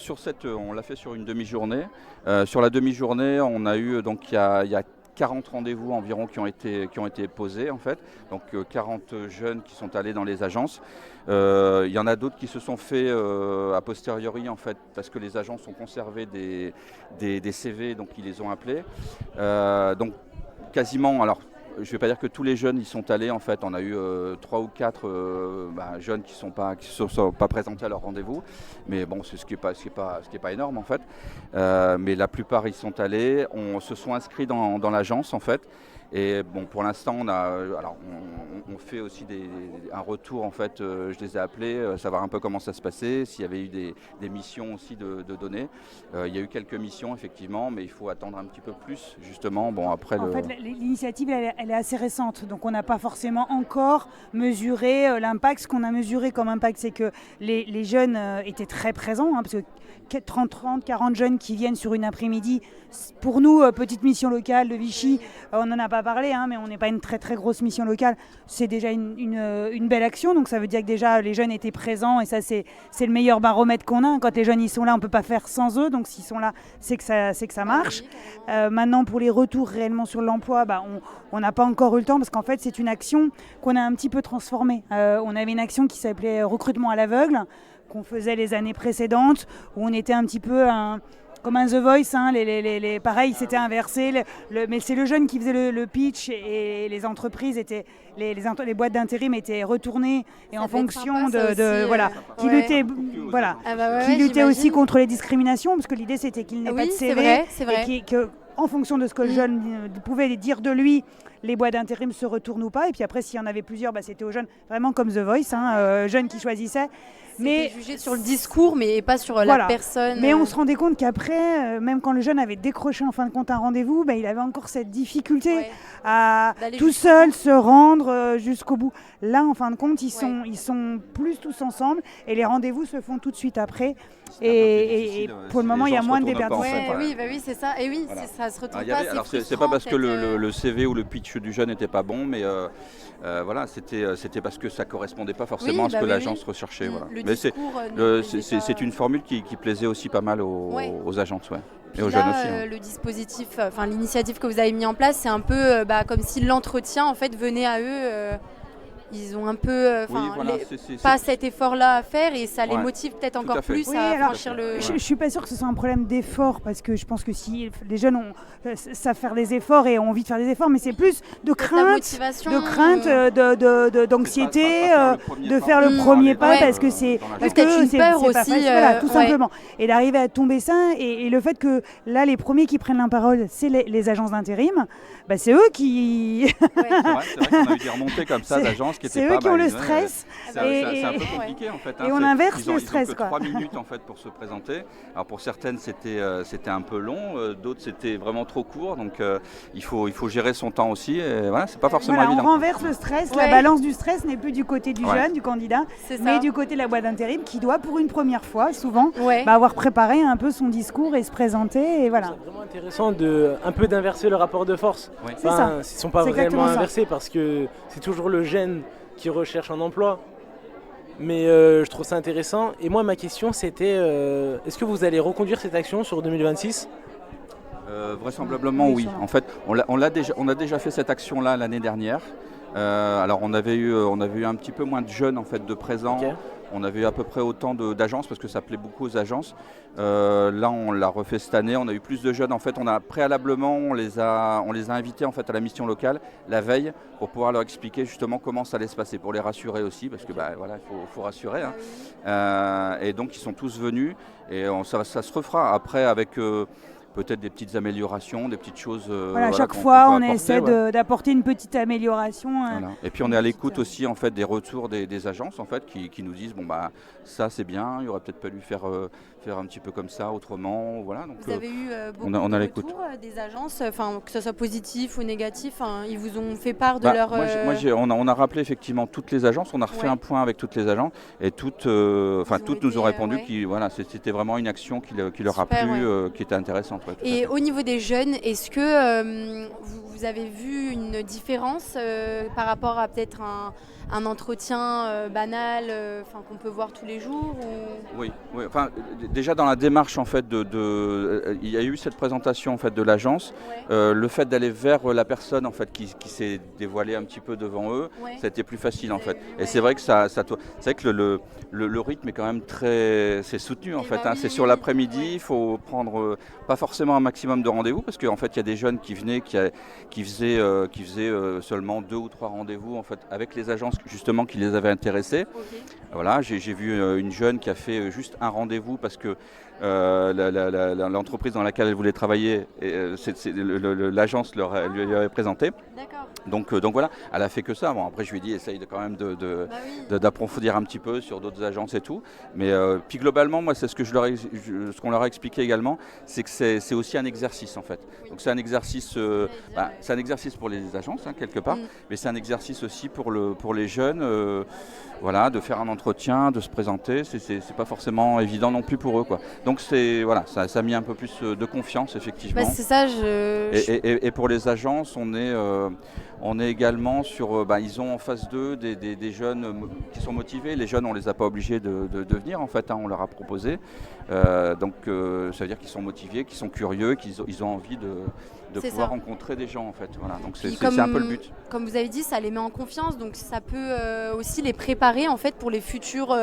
on l'a fait sur une demi-journée. Sur la demi-journée, on a eu donc il y a 40 rendez-vous environ qui ont été posés en fait. Donc 40 jeunes qui sont allés dans les agences. Il y en a d'autres qui se sont faits a posteriori en fait parce que les agences ont conservé des CV, donc ils les ont appelés. Donc quasiment, alors je ne vais pas dire que tous les jeunes y sont allés en fait. On a eu 3 ou 4 jeunes qui ne sont pas présentés à leur rendez-vous. Mais bon, c'est ce qui est pas énorme en fait. Mais la plupart y sont allés, se sont inscrits dans l'agence en fait. Et bon, pour l'instant, on fait aussi un retour, en fait, je les ai appelés, savoir un peu comment ça se passait, s'il y avait eu des missions aussi de données. Il y a eu quelques missions, effectivement, mais il faut attendre un petit peu plus, justement. Bon, après en fait, l'initiative, elle est assez récente, donc on n'a pas forcément encore mesuré l'impact. Ce qu'on a mesuré comme impact, c'est que les jeunes étaient très présents, hein, parce que 30, 40 jeunes qui viennent sur une après-midi. Pour nous, petite mission locale de Vichy, on n'en a pas parlé, hein, mais on n'est pas une très très grosse mission locale. C'est déjà une belle action, donc ça veut dire que déjà les jeunes étaient présents et ça c'est le meilleur baromètre qu'on a. Quand les jeunes ils sont là, on ne peut pas faire sans eux, donc s'ils sont là, c'est que ça marche. Maintenant, pour les retours réellement sur l'emploi, on n'a pas encore eu le temps parce qu'en fait c'est une action qu'on a un petit peu transformée. On avait une action qui s'appelait recrutement à l'aveugle, qu'on faisait les années précédentes, où on était un petit peu comme un The Voice, hein, pareil, c'était inversé. Mais c'est le jeune qui faisait le pitch et les entreprises étaient, les boîtes d'intérim étaient retournées et en fonction qui luttaient, qui luttaient aussi contre les discriminations, parce que l'idée c'était qu'il n'ait pas de CV, et en fonction de ce que le jeune pouvait dire de lui, les boîtes d'intérim se retournent ou pas. Et puis après, s'il y en avait plusieurs, c'était aux jeunes, vraiment comme The Voice, hein, jeunes qui choisissaient. Mais jugé sur le discours, mais pas sur la personne. Mais on se rendait compte qu'après, même quand le jeune avait décroché en fin de compte un rendez-vous, il avait encore cette difficulté à tout seul se rendre jusqu'au bout. Là, en fin de compte, ils sont plus tous ensemble et les rendez-vous se font tout de suite après. Et pour le moment, il y a moins de déperditions. Oui, c'est ça. Et oui, ça se retrouve pas. Alors, c'est pas parce que le CV ou le pitch du jeune n'était pas bon, mais c'était parce que ça correspondait pas forcément à ce que l'agence recherchait. Voilà. Mais c'est une formule qui plaisait aussi pas mal aux agences, et aux jeunes aussi. Le dispositif, l'initiative que vous avez mis en place, c'est un peu comme si l'entretien en fait venait à eux. Ils ont un peu pas cet effort-là à faire et ça les motive peut-être encore plus à franchir le... Je ne suis pas sûre que ce soit un problème d'effort, parce que je pense que si les jeunes savent faire des efforts et ont envie de faire des efforts, mais c'est plus de crainte, d'anxiété, de faire le premier pas, parce que c'est peut-être une peur aussi, tout simplement. Et d'arriver à tomber ça, et le fait que là, les premiers qui prennent la parole, c'est les agences d'intérim, c'est eux qui... C'est vrai qu'on a eu des remontées comme ça d'agences. C'est eux qui ont le stress. C'est un peu compliqué en fait. Et on inverse le stress. Ils ont que 3 minutes en fait pour se présenter. Alors pour certaines c'était un peu long, d'autres c'était vraiment trop court. Donc il faut gérer son temps aussi. Et voilà, c'est pas forcément évident. On renverse le stress. La balance du stress n'est plus du côté du jeune, du candidat, mais du côté de la boîte d'intérim qui doit pour une première fois souvent avoir préparé un peu son discours et se présenter. Et voilà. C'est vraiment intéressant un peu d'inverser le rapport de force. C'est ça. Ils ne sont pas réellement inversés parce que c'est toujours le jeune qui recherche un emploi. Mais je trouve ça intéressant. Et moi, ma question, c'était est-ce que vous allez reconduire cette action sur 2026 ? Vraisemblablement, oui. En fait, on a déjà fait cette action-là l'année dernière. Alors, on avait eu un petit peu moins de jeunes en fait, de présents. Okay. On avait eu à peu près autant d'agences parce que ça plaît beaucoup aux agences. Là, on l'a refait cette année. On a eu plus de jeunes. En fait, préalablement, on les a invités en fait à la mission locale la veille pour pouvoir leur expliquer justement comment ça allait se passer, pour les rassurer aussi, parce que il faut rassurer. Hein. Et donc, ils sont tous venus et ça se refera après avec. Peut-être des petites améliorations, des petites choses. Chaque fois, on essaie d'apporter une petite amélioration. Voilà. Et puis, on est à l'écoute aussi en fait, des retours des agences en fait, qui nous disent ça c'est bien, il aurait peut-être fallu faire un petit peu comme ça, autrement. Voilà. Donc, vous avez eu beaucoup de retours des agences, que ce soit positif ou négatif, ils vous ont fait part de leur... on a rappelé effectivement toutes les agences, on a refait un point avec toutes les agences et toutes nous ont répondu que c'était vraiment une action qui leur a plu, qui était intéressante. Et au niveau des jeunes, est-ce que vous avez vu une différence par rapport à peut-être un entretien banal qu'on peut voir tous les jours ou... Oui. Enfin, déjà dans la démarche en fait il y a eu cette présentation en fait de l'agence, le fait d'aller vers la personne en fait qui s'est dévoilée un petit peu devant eux, ça a été plus facile en fait. Et c'est vrai que c'est vrai que le rythme est quand même c'est soutenu en fait. C'est sur l'après-midi, il faut prendre pas forcément un maximum de rendez-vous parce qu'en fait il y a des jeunes qui venaient qui faisaient seulement 2 ou 3 rendez-vous en fait avec les agences justement qui les avaient intéressés. Okay. Voilà, j'ai vu une jeune qui a fait juste un rendez-vous parce que l'entreprise dans laquelle elle voulait travailler, l'agence lui avait présenté. Donc voilà, elle a fait que ça. Bon, après, je lui ai dit, essaye quand même d'approfondir un petit peu sur d'autres agences et tout. Mais puis globalement, moi, c'est ce qu'on leur a expliqué également, c'est que c'est aussi un exercice en fait. Donc c'est un exercice, c'est un exercice pour les agences quelque part, mais c'est un exercice aussi pour les jeunes. Voilà, de faire un entretien, de se présenter, c'est pas forcément évident non plus pour eux, quoi. Donc voilà, ça a mis un peu plus de confiance effectivement. C'est ça. Et pour les agences, on est également sur, ils ont en face d'eux des jeunes qui sont motivés. Les jeunes, on les a pas obligés de venir en fait, on leur a proposé. Donc ça veut dire qu'ils sont motivés, qu'ils sont curieux, qu'ils ont envie de pouvoir rencontrer des gens en fait. Voilà. Donc c'est un peu le but. Comme vous avez dit, ça les met en confiance, donc ça peut aussi les préparer en fait pour les futurs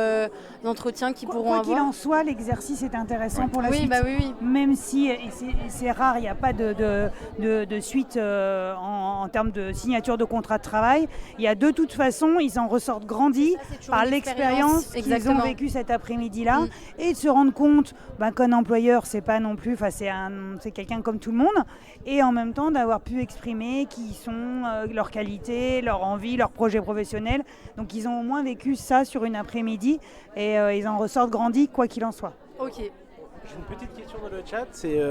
entretiens qu'ils pourront avoir. Quoi qu'il en soit, l'exercice est intéressant pour la suite. Oui. Même si, et c'est rare, il n'y a pas de suite en termes de signature de contrat de travail, il y a de toute façon, ils en ressortent grandis par l'expérience qu'ils ont vécue cet après-midi-là et de se rendre compte qu'un employeur, c'est pas non plus, c'est quelqu'un comme tout le monde, et en même temps d'avoir pu exprimer qui sont leurs qualités, leurs envies, leurs projets professionnels. Donc ils ont au moins vécu ça sur une après-midi et ils en ressortent grandis quoi qu'il en soit. Ok. J'ai une petite question dans le chat, c'est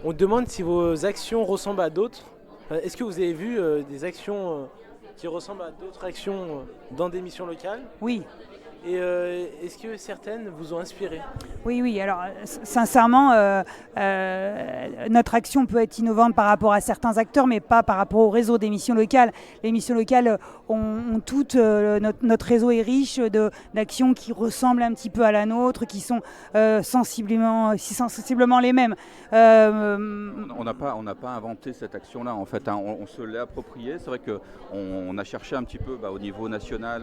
on demande si vos actions ressemblent à d'autres. Est-ce que vous avez vu des actions qui ressemblent à d'autres actions dans des missions locales? Oui. Et est-ce que certaines vous ont inspiré? Oui. Alors, sincèrement, notre action peut être innovante par rapport à certains acteurs, mais pas par rapport au réseau des missions locales. Les missions locales ont toutes, notre réseau est riche d'actions qui ressemblent un petit peu à la nôtre, qui sont sensiblement les mêmes. On n'a pas inventé cette action-là, en fait. On se l'est appropriée. C'est vrai qu'on a cherché un petit peu au niveau national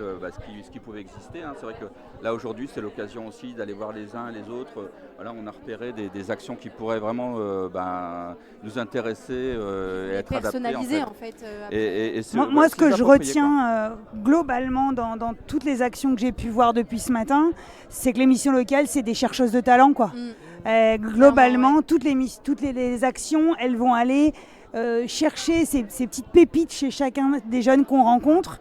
ce qui pouvait exister. C'est vrai que là aujourd'hui c'est l'occasion aussi d'aller voir les uns et les autres. Voilà, on a repéré des actions qui pourraient vraiment nous intéresser et être personnalisées adaptées en fait. Moi ce que je retiens globalement dans toutes les actions que j'ai pu voir depuis ce matin, c'est que les missions locales c'est des chercheuses de talent quoi. Globalement, toutes les actions, elles vont aller chercher ces petites pépites chez chacun des jeunes qu'on rencontre.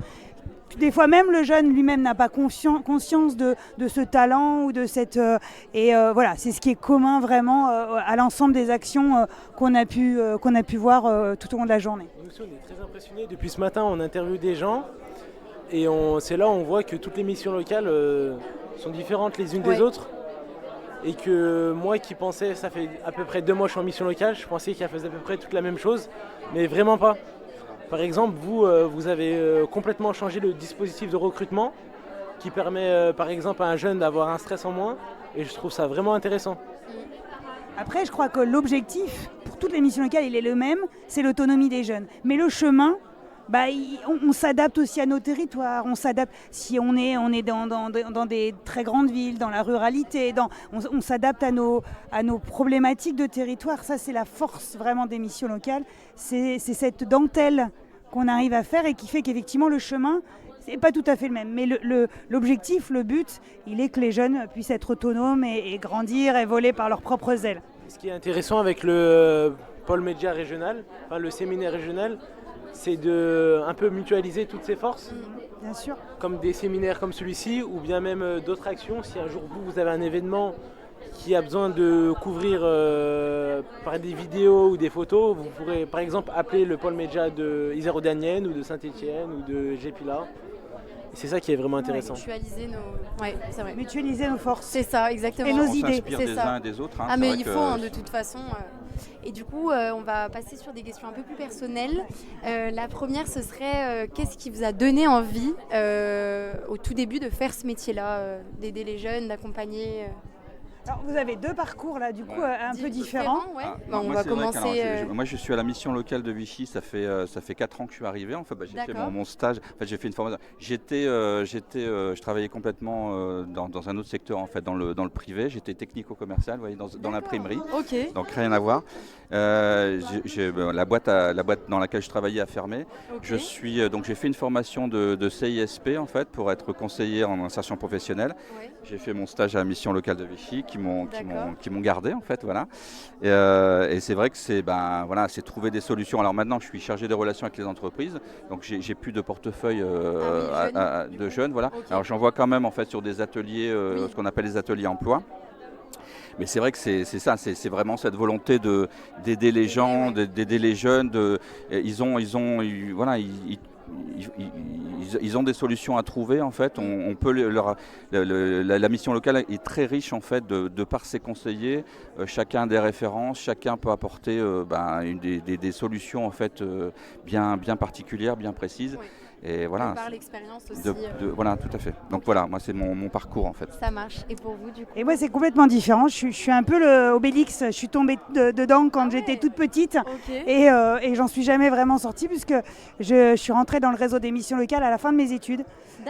Des fois même le jeune lui-même n'a pas conscience de ce talent ou de cette voilà, c'est ce qui est commun vraiment à l'ensemble des actions qu'on a pu voir tout au long de la journée. Nous aussi, on est très impressionnés. Depuis ce matin, on interviewe des gens et c'est là où on voit que toutes les missions locales sont différentes les unes des autres. Et que moi qui pensais, ça fait à peu près 2 mois que je suis en mission locale, je pensais qu'elle faisait à peu près toute la même chose, mais vraiment pas. Par exemple, vous avez complètement changé le dispositif de recrutement qui permet par exemple à un jeune d'avoir un stress en moins et je trouve ça vraiment intéressant. Après, je crois que l'objectif pour toutes les missions locales, il est le même, c'est l'autonomie des jeunes. Mais le chemin, on s'adapte aussi à nos territoires, on s'adapte si on est dans des très grandes villes, dans la ruralité, on s'adapte à nos problématiques de territoire. Ça, c'est la force vraiment des missions locales, c'est cette dentelle qu'on arrive à faire et qui fait qu'effectivement le chemin, c'est pas tout à fait le même. Mais l'objectif, le but, il est que les jeunes puissent être autonomes et grandir et voler par leurs propres ailes. Ce qui est intéressant avec le pôle média régional, le séminaire régional, c'est de un peu mutualiser toutes ces forces. Bien sûr. Comme des séminaires comme celui-ci ou bien même d'autres actions. Si un jour vous avez un événement qui a besoin de couvrir par des vidéos ou des photos, vous pourrez par exemple appeler le pôle média de Isère-Aude-Anienne ou de Saint-Étienne ou de Gépila. C'est ça qui est vraiment intéressant. Mutualiser nos forces. C'est ça, exactement. Et nos idées. On s'inspire des uns et des autres. Mais il faut de toute façon. Et du coup, on va passer sur des questions un peu plus personnelles. La première, ce serait qu'est-ce qui vous a donné envie au tout début de faire ce métier-là, d'aider les jeunes, d'accompagner Alors, vous avez 2 parcours là, du coup, un peu différents. On va commencer. Moi, je suis à la mission locale de Vichy. Ça fait 4 ans que je suis arrivé. En fait, j'ai fait mon stage. En fait, j'ai fait une formation. Je travaillais complètement dans un autre secteur, en fait, dans le privé. J'étais technico-commercial, vous voyez, dans l'imprimerie. Ok. Donc rien à voir. La boîte dans laquelle je travaillais a fermé. Okay. Donc j'ai fait une formation de CISP en fait pour être conseiller en insertion professionnelle. J'ai fait mon stage à la mission locale de Vichy qui m'ont gardé en fait, voilà. Et c'est vrai que c'est trouver des solutions. Alors maintenant, je suis chargé des relations avec les entreprises, donc j'ai plus de portefeuille de jeunes, voilà. Okay. Alors j'envoie quand même en fait sur des ateliers, ce qu'on appelle les ateliers emploi. Mais c'est vrai que c'est ça, c'est vraiment cette volonté d'aider les gens, d'aider les jeunes. Ils ont des solutions à trouver en fait. On peut la mission locale est très riche en fait de par ses conseillers. Chacun a des références, chacun peut apporter des solutions en fait bien particulières, bien précises. Oui. Et voilà. Par l'expérience aussi. Voilà, tout à fait. Donc voilà, moi c'est mon parcours en fait. Ça marche. Et pour vous du coup? Et moi c'est complètement différent. Je suis un peu le Obélix. Je suis tombée dedans quand j'étais toute petite. Okay. Et j'en suis jamais vraiment sortie puisque je suis rentrée dans le réseau des missions locales à la fin de mes études.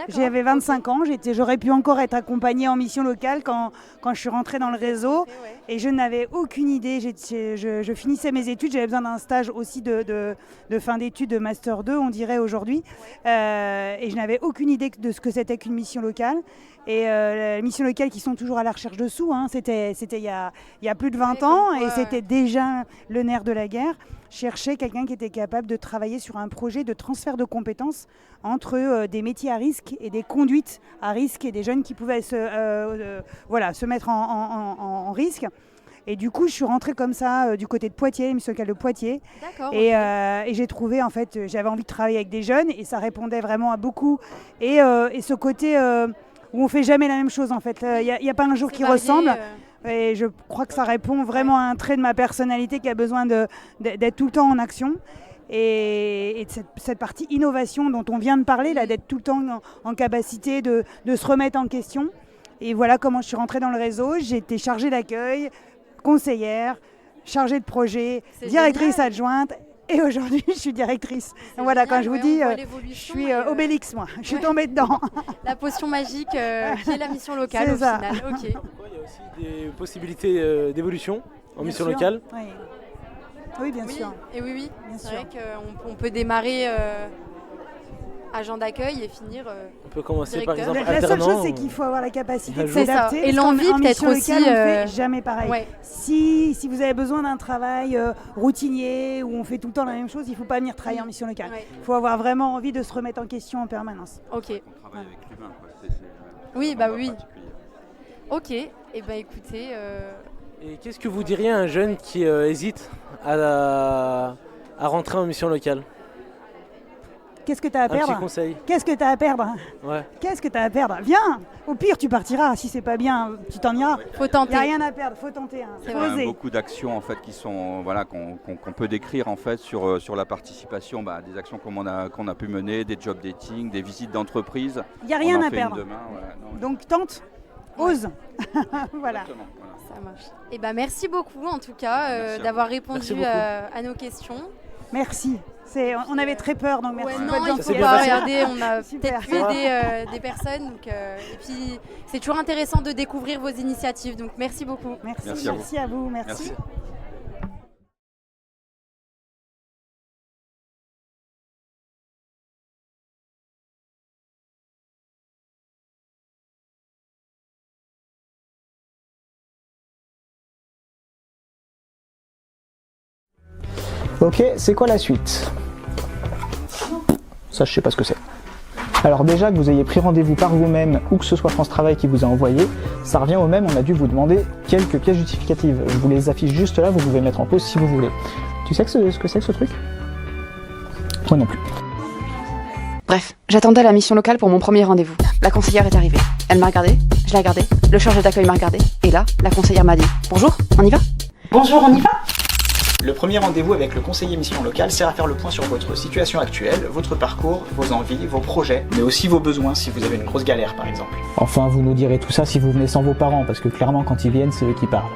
J'avais 25 ans. J'aurais pu encore être accompagnée en mission locale quand je suis rentrée dans le réseau. Et je n'avais aucune idée. Je finissais mes études. J'avais besoin d'un stage aussi de fin d'études, de Master 2 on dirait aujourd'hui. Et je n'avais aucune idée de ce que c'était qu'une mission locale. Et les missions locales qui sont toujours à la recherche de sous, hein, c'était il y a plus de 20 ans et c'était déjà le nerf de la guerre. Chercher quelqu'un qui était capable de travailler sur un projet de transfert de compétences entre des métiers à risque et des conduites à risque et des jeunes qui pouvaient se mettre en risque. Et du coup, je suis rentrée comme ça du côté de Poitiers, l'émission locale de Poitiers. Et j'ai trouvé, en fait, j'avais envie de travailler avec des jeunes et ça répondait vraiment à beaucoup. Et ce côté où on ne fait jamais la même chose, en fait. Il n'y a pas un jour qui ressemble. Et je crois que ça répond vraiment à un trait de ma personnalité qui a besoin d'être tout le temps en action. Et cette partie innovation dont on vient de parler, là, d'être tout le temps en capacité de se remettre en question. Et voilà comment je suis rentrée dans le réseau. J'ai été chargée d'accueil, conseillère, chargée de projet, directrice adjointe et aujourd'hui je suis directrice. Donc voilà, quand je vous dis, je suis Obélix moi, je suis tombée dedans. La potion magique qui est la mission locale au final. Okay. Il y a aussi des possibilités d'évolution en mission locale. Oui, bien sûr. Et oui, c'est vrai qu'on peut démarrer agent d'accueil et finir on peut commencer directeur. Par exemple la seule chose c'est qu'il faut avoir la capacité de s'adapter et l'envie peut-être aussi on fait jamais pareil. Si vous avez besoin d'un travail routinier où on fait tout le temps la même chose, il ne faut pas venir travailler en mission locale. Il faut avoir vraiment envie de se remettre en question en permanence. Ok. On travaille avec l'humain, oui, oui. Ok, et écoutez. Et qu'est-ce que vous diriez à un jeune qui hésite à rentrer en mission locale? Qu'est-ce que tu as à perdre? Un petit conseil. Qu'est-ce que tu as à perdre? Qu'est-ce que tu as à perdre? Viens. Au pire, tu partiras. Si c'est pas bien, tu t'en iras. Faut tenter. Il n'y a rien à perdre. Faut tenter. Il y a quand même beaucoup d'actions en fait qui sont qu'on peut décrire en fait sur la participation, des actions qu'on a pu mener, des job dating, des visites d'entreprise. Il n'y a rien à perdre. Donc tente, ose. Voilà. Ça marche. Et merci beaucoup en tout cas d'avoir répondu à nos questions. Merci. On avait très peur, donc merci. Non, il ne faut pas regarder, on a peut-être pu aider des personnes. Donc, et puis, c'est toujours intéressant de découvrir vos initiatives. Donc, merci beaucoup. Merci à vous. Merci. Ok, c'est quoi la suite? Ça, je sais pas ce que c'est. Alors déjà, que vous ayez pris rendez-vous par vous-même ou que ce soit France Travail qui vous a envoyé, ça revient au même, on a dû vous demander quelques pièces justificatives. Je vous les affiche juste là, vous pouvez mettre en pause si vous voulez. Tu sais ce que c'est que ce truc? Moi non plus. Bref, j'attendais la mission locale pour mon premier rendez-vous. La conseillère est arrivée. Elle m'a regardé, je l'ai regardée, le chargé d'accueil m'a regardé, et là, la conseillère m'a dit « Bonjour, on y va ?» Bonjour, on y va? Le premier rendez-vous avec le conseiller mission locale sert à faire le point sur votre situation actuelle, votre parcours, vos envies, vos projets, mais aussi vos besoins si vous avez une grosse galère par exemple. Enfin, vous nous direz tout ça si vous venez sans vos parents, parce que clairement quand ils viennent, c'est eux qui parlent.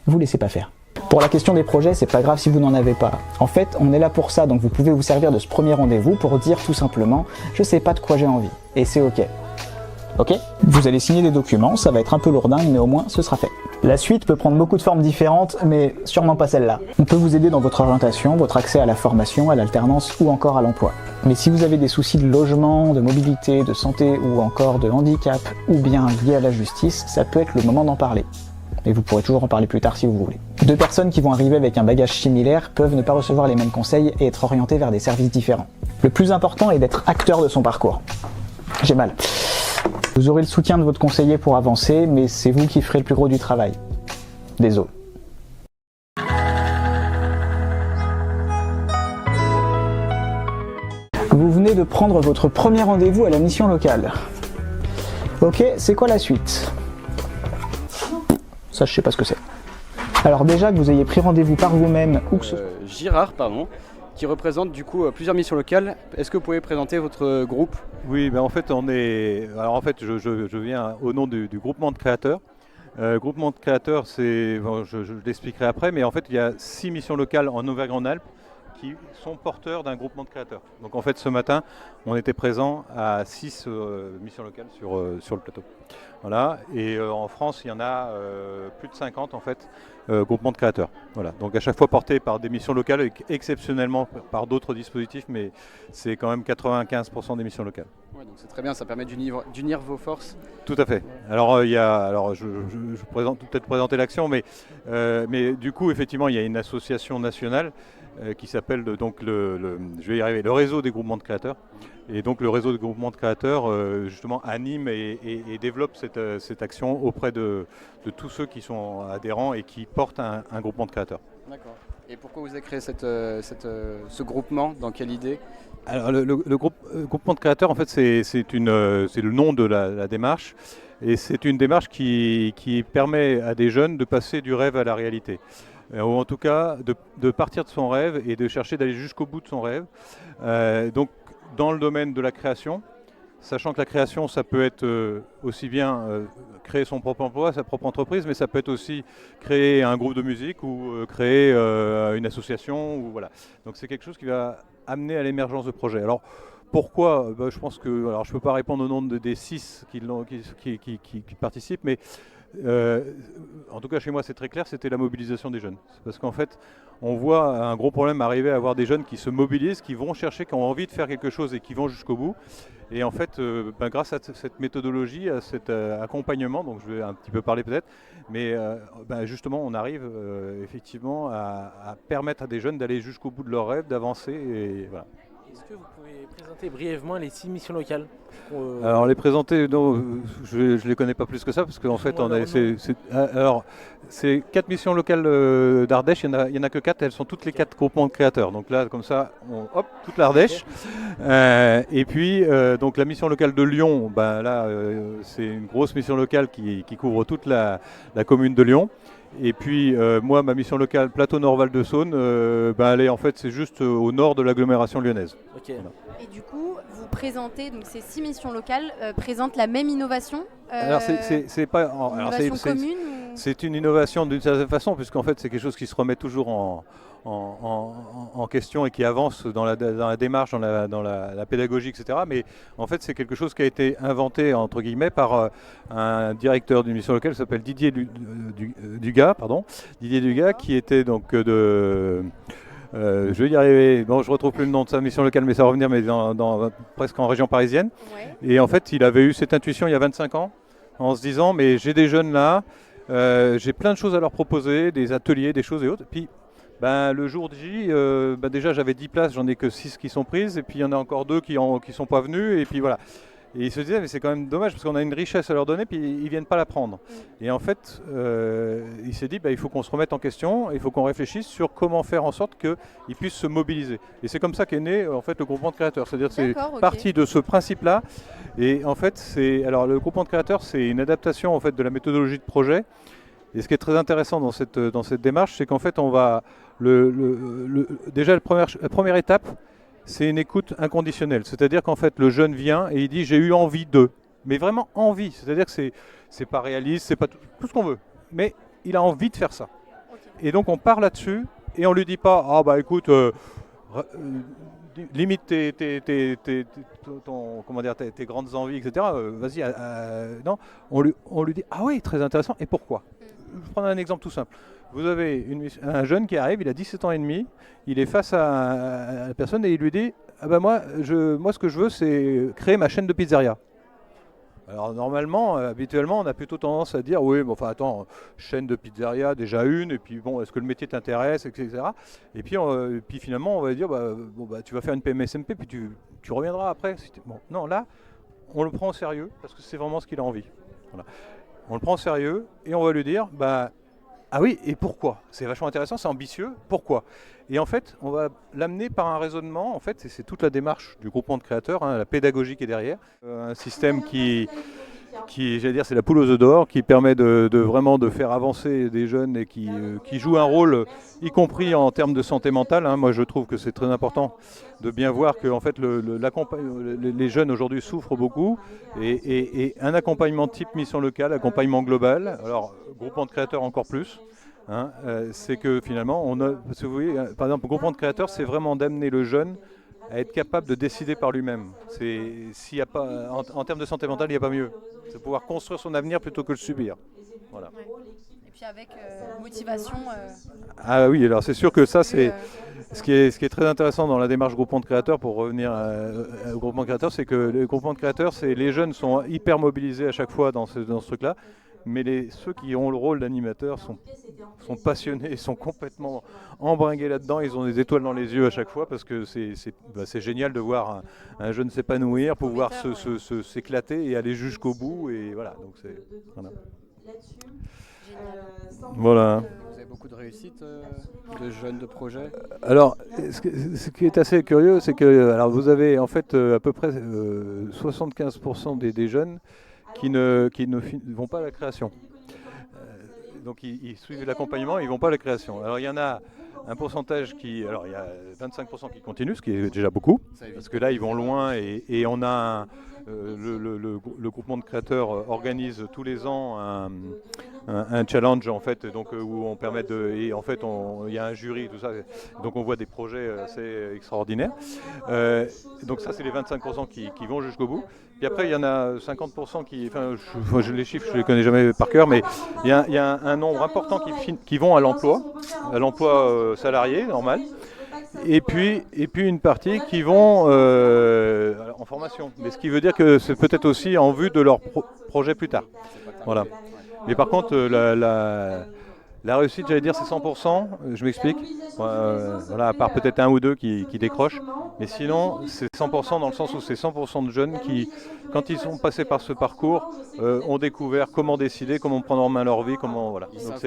Vous laissez pas faire. Pour la question des projets, c'est pas grave si vous n'en avez pas. En fait, on est là pour ça, donc vous pouvez vous servir de ce premier rendez-vous pour dire tout simplement « Je sais pas de quoi j'ai envie » et c'est ok. Ok? Vous allez signer des documents, ça va être un peu lourdingue, mais au moins ce sera fait. La suite peut prendre beaucoup de formes différentes, mais sûrement pas celle-là. On peut vous aider dans votre orientation, votre accès à la formation, à l'alternance ou encore à l'emploi. Mais si vous avez des soucis de logement, de mobilité, de santé ou encore de handicap, ou bien liés à la justice, ça peut être le moment d'en parler. et vous pourrez toujours en parler plus tard si vous voulez. Deux personnes qui vont arriver avec un bagage similaire peuvent ne pas recevoir les mêmes conseils et être orientées vers des services différents. Le plus important est d'être acteur de son parcours. J'ai mal. Vous aurez le soutien de votre conseiller pour avancer, mais c'est vous qui ferez le plus gros du travail. Désolé. Vous venez de prendre votre premier rendez-vous à la mission locale. Ok, c'est quoi la suite? Ça, je sais pas ce que c'est. Alors déjà que vous ayez pris rendez-vous par vous-même ou que ce... Girard, pardon, qui représente du coup plusieurs missions locales. Est-ce que vous pouvez présenter votre groupe? Oui, ben en fait, je viens au nom du groupement de créateurs. Groupement de créateurs, je l'expliquerai après, mais en fait, il y a 6 missions locales en Auvergne-Rhône-Alpes qui sont porteurs d'un groupement de créateurs. Donc en fait, ce matin, on était présent à 6 missions locales sur le plateau. Voilà. Et en France, il y en a plus de 50 en fait, groupements de créateurs. Voilà. Donc à chaque fois portés par des missions locales, et exceptionnellement par d'autres dispositifs, mais c'est quand même 95% des missions locales. Ouais, donc c'est très bien, ça permet d'unir vos forces. Tout à fait. Alors je peut-être présenter l'action, mais du coup effectivement il y a une association nationale qui s'appelle donc je vais y arriver, le réseau des groupements de créateurs. Et donc le réseau des groupements de créateurs justement anime et développe cette action auprès de tous ceux qui sont adhérents et qui portent un groupement de créateurs. D'accord. Et pourquoi vous avez créé ce groupement? Dans quelle idée? Alors le groupement de créateurs, en fait, c'est le nom de la démarche. Et c'est une démarche qui permet à des jeunes de passer du rêve à la réalité. Ou en tout cas de partir de son rêve et de chercher d'aller jusqu'au bout de son rêve. Donc dans le domaine de la création, sachant que la création, ça peut être aussi bien créer son propre emploi, sa propre entreprise, mais ça peut être aussi créer un groupe de musique ou créer une association. Ou voilà. Donc c'est quelque chose qui va amener à l'émergence de projets. Alors pourquoi? Je pense que, alors je ne peux pas répondre au nom des 6 qui participent, mais en tout cas chez moi c'est très clair, c'était la mobilisation des jeunes. C'est parce qu'en fait on voit un gros problème arriver à avoir des jeunes qui se mobilisent, qui vont chercher, qui ont envie de faire quelque chose et qui vont jusqu'au bout. Et en fait grâce à cette méthodologie, à cet accompagnement, donc je vais un petit peu parler peut-être, mais justement on arrive effectivement à permettre à des jeunes d'aller jusqu'au bout de leurs rêves, d'avancer et voilà. Est-ce que vous pouvez présenter brièvement les 6 missions locales? Alors les présenter, non, je ne les connais pas plus que ça, parce qu'en fait c'est 4 missions locales d'Ardèche, il n'y en a que 4, elles sont toutes les 4 groupements de créateurs. Donc là, comme ça, toute l'Ardèche. Et puis, donc la mission locale de Lyon, c'est une grosse mission locale qui couvre toute la commune de Lyon. Et puis moi, ma mission locale Plateau Nord-Val de Saône, c'est juste au nord de l'agglomération lyonnaise. Okay. Voilà. Et du coup, vous présentez, donc ces 6 missions locales présentent la même innovation Alors c'est pas innovation commune c'est une innovation d'une certaine façon, puisqu'en fait c'est quelque chose qui se remet toujours en question et qui avance dans la démarche, dans la pédagogie, etc. Mais en fait c'est quelque chose qui a été inventé entre guillemets par un directeur d'une mission locale qui s'appelle Didier Dugas, qui était donc je vais y arriver, bon je retrouve plus le nom de sa mission locale, mais ça va revenir, mais presque en région parisienne. Ouais. Et en fait il avait eu cette intuition il y a 25 ans, en se disant mais j'ai des jeunes là, j'ai plein de choses à leur proposer, des ateliers, des choses et autres. Puis le jour J, déjà j'avais 10 places, j'en ai que 6 qui sont prises, et puis il y en a encore 2 qui sont pas venus, et puis voilà. Et il se disait mais c'est quand même dommage parce qu'on a une richesse à leur donner, puis ils viennent pas la prendre. Et en fait, il s'est dit il faut qu'on se remette en question, il faut qu'on réfléchisse sur comment faire en sorte qu'ils puissent se mobiliser. Et c'est comme ça qu'est né en fait le groupement de créateurs. C'est-à-dire c'est parti de ce principe-là. Et en fait, le groupement de créateurs, c'est une adaptation en fait de la méthodologie de projet. Et ce qui est très intéressant dans cette démarche, c'est qu'en fait on va déjà la première étape, c'est une écoute inconditionnelle. C'est-à-dire qu'en fait, le jeune vient et il dit « j'ai eu envie de ». Mais vraiment envie. C'est-à-dire que c'est pas réaliste, c'est pas tout ce qu'on veut. Mais il a envie de faire ça. Okay. Et donc on part là-dessus et on lui dit pas « ah écoute, limite tes grandes envies, etc. Vas-y, non. On lui dit « ah oui, très intéressant. Et pourquoi ?» Je vais prendre un exemple tout simple. Vous avez un jeune qui arrive, il a 17 ans et demi, il est face à la personne et il lui dit « ah moi ce que je veux c'est créer ma chaîne de pizzeria ». Alors normalement, habituellement, on a plutôt tendance à dire oui, mais enfin attends, chaîne de pizzeria, déjà une, et puis bon, est-ce que le métier t'intéresse, etc. Et puis, puis finalement, on va dire tu vas faire une PMSMP, puis tu reviendras après. Bon, non, là, on le prend au sérieux parce que c'est vraiment ce qu'il a envie. Voilà. On le prend au sérieux et on va lui dire ah oui, et pourquoi? C'est vachement intéressant, c'est ambitieux, pourquoi? Et en fait, on va l'amener par un raisonnement, en fait, et c'est toute la démarche du groupement de créateurs, la pédagogie qui est derrière. Un système qui j'allais dire, c'est la poule aux œufs d'or, qui permet de vraiment de faire avancer des jeunes et qui joue un rôle, y compris en termes de santé mentale. Moi, je trouve que c'est très important de bien voir que en fait, les jeunes aujourd'hui souffrent beaucoup et un accompagnement type mission locale, accompagnement global, alors groupement de créateurs encore plus. C'est que finalement, parce que vous voyez, par exemple, groupement de créateurs, c'est vraiment d'amener le jeune à être capable de décider par lui-même. S'il y a pas, en termes de santé mentale, il n'y a pas mieux. C'est pouvoir construire son avenir plutôt que le subir. Voilà. Et puis avec motivation. Ah oui, alors c'est sûr que ça, c'est ce qui est très intéressant dans la démarche groupement de créateurs, pour revenir au groupement de créateurs, c'est que le groupement de créateurs, les jeunes sont hyper mobilisés à chaque fois dans ce truc-là. Mais ceux qui ont le rôle d'animateur sont passionnés, sont complètement embringués là-dedans, ils ont des étoiles dans les yeux à chaque fois parce que c'est génial de voir un jeune s'épanouir, pouvoir s'éclater et aller jusqu'au bout. Et voilà, donc voilà. Vous avez beaucoup de réussite de jeunes de projet? Alors, ce qui est assez curieux, c'est que alors vous avez en fait à peu près 75% des jeunes qui ne vont pas à la création. Donc ils suivent l'accompagnement, ils ne vont pas à la création. Alors il y en a un pourcentage alors il y a 25% qui continuent, ce qui est déjà beaucoup, parce que là ils vont loin et on a le groupement de créateurs organise tous les ans un challenge en fait, donc où on permet et en fait il y a un jury, tout ça, donc on voit des projets assez extraordinaires. Donc ça c'est les 25% qui vont jusqu'au bout. Puis après il y en a 50% les chiffres je les connais jamais par cœur, mais il y a un nombre important qui vont à l'emploi salarié normal. Et puis une partie qui vont en formation. Mais ce qui veut dire que c'est peut-être aussi en vue de leur projet plus tard. Voilà. Mais par contre, la réussite, j'allais dire, c'est 100%. Je m'explique. Voilà, à part peut-être un ou deux qui décrochent. Mais sinon, c'est 100% dans le sens où c'est 100% de jeunes qui, quand ils sont passés par ce parcours, ont découvert comment décider, comment prendre en main leur vie, comment voilà. Donc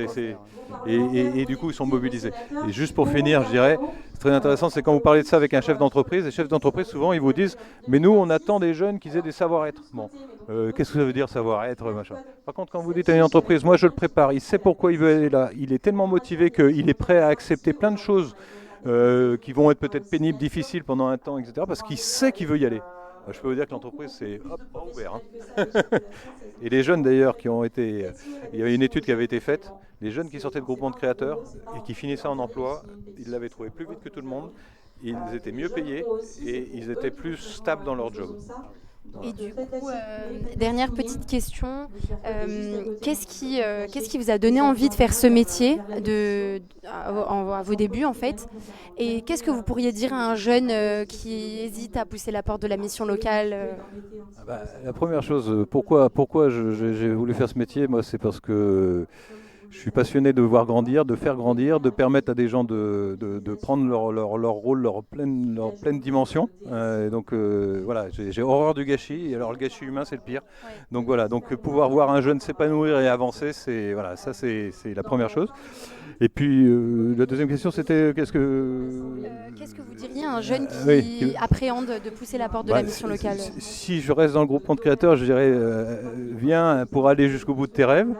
et du coup, ils sont mobilisés. Et juste pour finir, je dirais, c'est très intéressant, c'est quand vous parlez de ça avec un chef d'entreprise. Les chefs d'entreprise, souvent, ils vous disent, mais nous, on attend des jeunes qui aient des savoir-être. Bon, qu'est-ce que ça veut dire savoir-être, machin. Par contre, quand vous dites à une entreprise, moi, je le prépare, il sait pourquoi il veut aller là, il est tellement motivé qu'il est prêt à accepter plein de choses qui vont être peut-être pénibles, difficiles pendant un temps, etc. Parce qu'il sait qu'il veut y aller. Je peux vous dire que l'entreprise, c'est ouvert. Et les jeunes d'ailleurs qui ont été... il y avait une étude qui avait été faite, les jeunes qui sortaient de groupement de créateurs et qui finissaient en emploi, ils l'avaient trouvé plus vite que tout le monde, ils étaient mieux payés et ils étaient plus stables dans leur job. Et du coup, dernière petite question, qu'est-ce qui vous a donné envie de faire ce métier à vos débuts en fait? Et qu'est-ce que vous pourriez dire à un jeune qui hésite à pousser la porte de la mission locale? La première chose, pourquoi j'ai voulu faire ce métier, moi c'est parce que je suis passionné de voir grandir, de faire grandir, de permettre à des gens de prendre leur rôle, leur pleine dimension. Donc voilà, j'ai horreur du gâchis. Et alors le gâchis humain, c'est le pire. Donc voilà, donc pouvoir voir un jeune s'épanouir et avancer, c'est la première chose. Et puis la deuxième question, c'était qu'est-ce que vous diriez à un jeune qui appréhende de pousser la porte de la mission locale? Si je reste dans le groupement de créateurs, je dirais viens pour aller jusqu'au bout de tes rêves.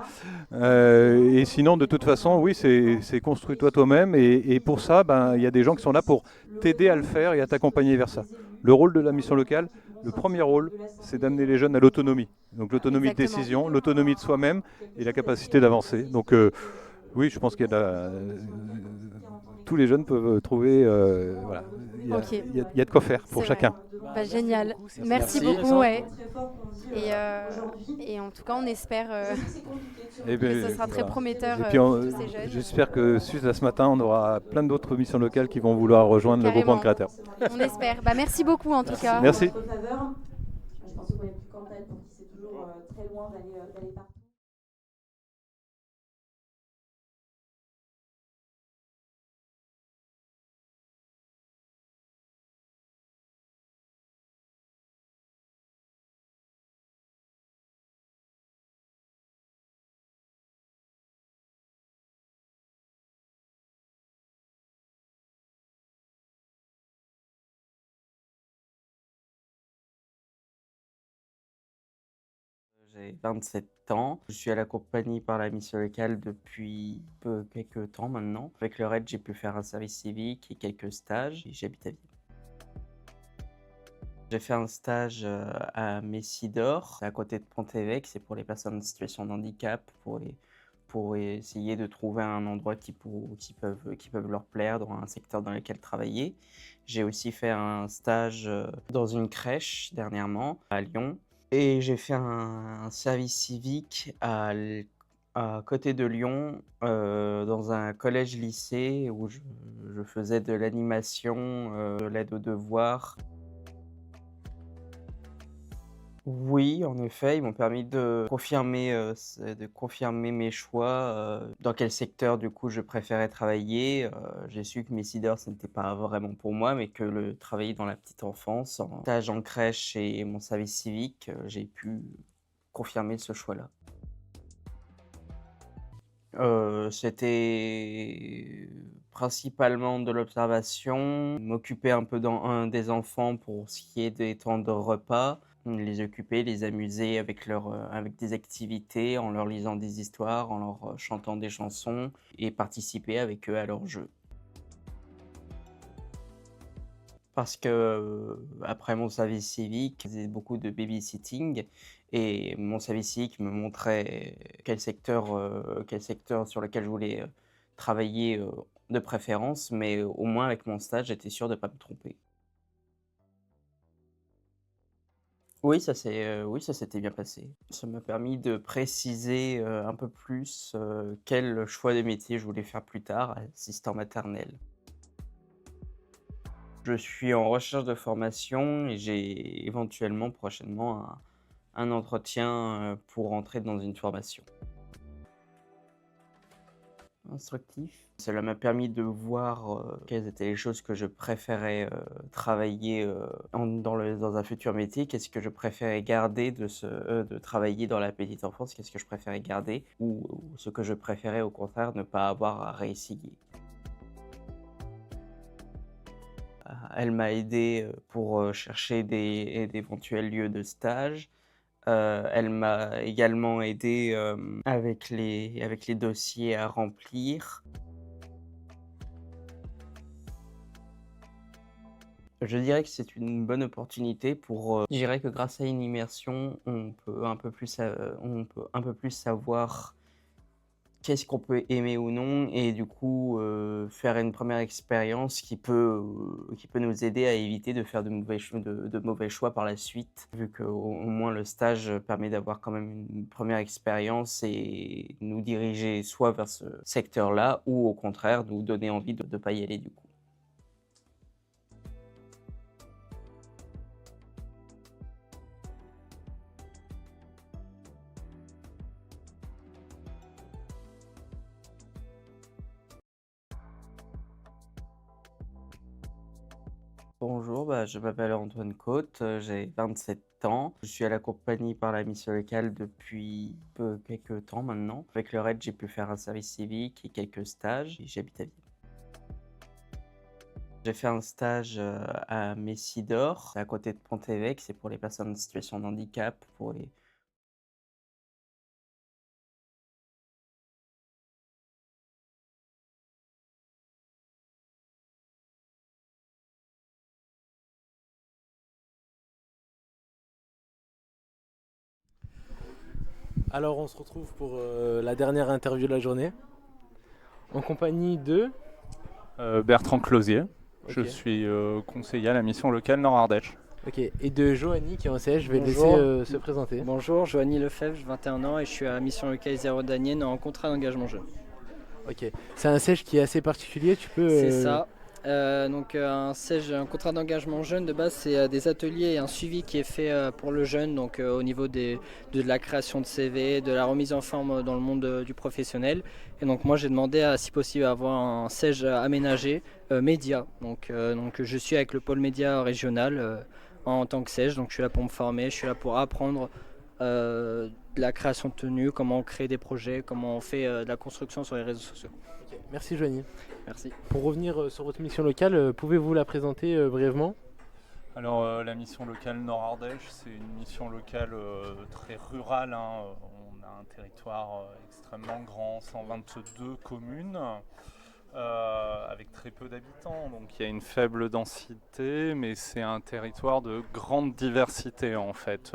Et sinon, de toute façon, oui, c'est construis-toi toi-même. Et pour ça, il y a des gens qui sont là pour t'aider à le faire et à t'accompagner vers ça. Le rôle de la mission locale, le premier rôle, c'est d'amener les jeunes à l'autonomie. Donc l'autonomie de décision, l'autonomie de soi-même et la capacité d'avancer. Donc oui, je pense qu'il y a tous les jeunes peuvent trouver, voilà, il y a de quoi faire pour chacun. Génial, merci beaucoup. Ouais. Et en tout cas, on espère que ce sera très prometteur pour tous ces jeunes. J'espère que suite à ce matin, on aura plein d'autres missions locales qui vont vouloir rejoindre le groupement de créateurs. On espère. Merci beaucoup en tout cas. Merci. Je pense qu'on est plus Cantal pour qui c'est toujours très loin d'aller partout. J'ai 27 ans. Je suis à la compagnie par la mission locale depuis quelques temps maintenant. Avec le RAID, j'ai pu faire un service civique et quelques stages et j'habite à Vienne. J'ai fait un stage à Messidor, à côté de Pont-Évêque. C'est pour les personnes en situation de handicap, pour essayer de trouver un endroit qui peuvent leur plaire dans un secteur dans lequel travailler. J'ai aussi fait un stage dans une crèche dernièrement à Lyon. Et j'ai fait un service civique à côté de Lyon, dans un collège-lycée où je faisais de l'animation, de l'aide aux devoirs. Oui, en effet, ils m'ont permis de confirmer mes choix, dans quel secteur du coup je préférais travailler. J'ai su que Messidor, ce n'était pas vraiment pour moi, mais que le travailler dans la petite enfance, en stage en crèche et mon service civique, j'ai pu confirmer ce choix-là. C'était principalement de l'observation, m'occuper un peu des enfants pour ce qui est des temps de repas, les occuper, les amuser avec des activités, en leur lisant des histoires, en leur chantant des chansons et participer avec eux à leurs jeux. Parce que après mon service civique, je faisais beaucoup de babysitting et mon service civique me montrait quel secteur sur lequel je voulais travailler de préférence, mais au moins avec mon stage, j'étais sûr de ne pas me tromper. Oui, ça s'était bien passé. Ça m'a permis de préciser un peu plus quel choix de métier je voulais faire plus tard, assistant maternel. Je suis en recherche de formation et j'ai éventuellement prochainement un entretien pour entrer dans une formation. Instructif. Cela m'a permis de voir quelles étaient les choses que je préférais travailler dans un futur métier, qu'est-ce que je préférais garder de travailler dans la petite enfance, qu'est-ce que je préférais garder ou ce que je préférais au contraire ne pas avoir à réessayer. Elle m'a aidé pour chercher d'éventuels lieux de stage. Elle m'a également aidé avec les dossiers à remplir. Je dirais que c'est une bonne opportunité pour... Je dirais que grâce à une immersion, on peut un peu plus savoir qu'est-ce qu'on peut aimer ou non et du coup faire une première expérience qui peut nous aider à éviter de faire de mauvais choix par la suite, vu qu'au moins le stage permet d'avoir quand même une première expérience et nous diriger soit vers ce secteur-là ou au contraire nous donner envie de ne pas y aller du coup. Bonjour, je m'appelle Antoine Côte, j'ai 27 ans. Je suis à la compagnie par la mission locale depuis quelques temps maintenant. Avec le RAID, j'ai pu faire un service civique et quelques stages et j'habite à Vienne. J'ai fait un stage à Messidor, à côté de Pont-Évêque, c'est pour les personnes en situation de handicap, Alors on se retrouve pour la dernière interview de la journée, en compagnie de... Bertrand Closier, Ok. je suis conseiller à la mission locale Nord-Ardèche. Ok, et de Joanie qui est en CS, je vais Bonjour. le laisser se présenter. Bonjour, Joanie Lefebvre, j'ai 21 ans et je suis à la mission locale Zéro Danienne en contrat d'engagement jeune. Ok, c'est un siège qui est assez particulier, tu peux... C'est ça. Un SEJ, un contrat d'engagement jeune, de base, c'est des ateliers et un suivi qui est fait pour le jeune, donc au niveau de la création de CV, de la remise en forme dans le monde du professionnel. Et donc moi j'ai demandé à, si possible, à avoir un SEJ aménagé média. Donc je suis avec le pôle média régional en tant que SEJ, donc je suis là pour me former, je suis là pour apprendre de la création de tenue, comment on crée des projets, comment on fait de la construction sur les réseaux sociaux. Okay. Merci Joanie. Merci. Pour revenir sur votre mission locale, pouvez-vous la présenter brièvement ? Alors la mission locale Nord-Ardèche, c'est une mission locale très rurale. On a un territoire extrêmement grand, 122 communes. Avec très peu d'habitants, donc il y a une faible densité, mais c'est un territoire de grande diversité en fait.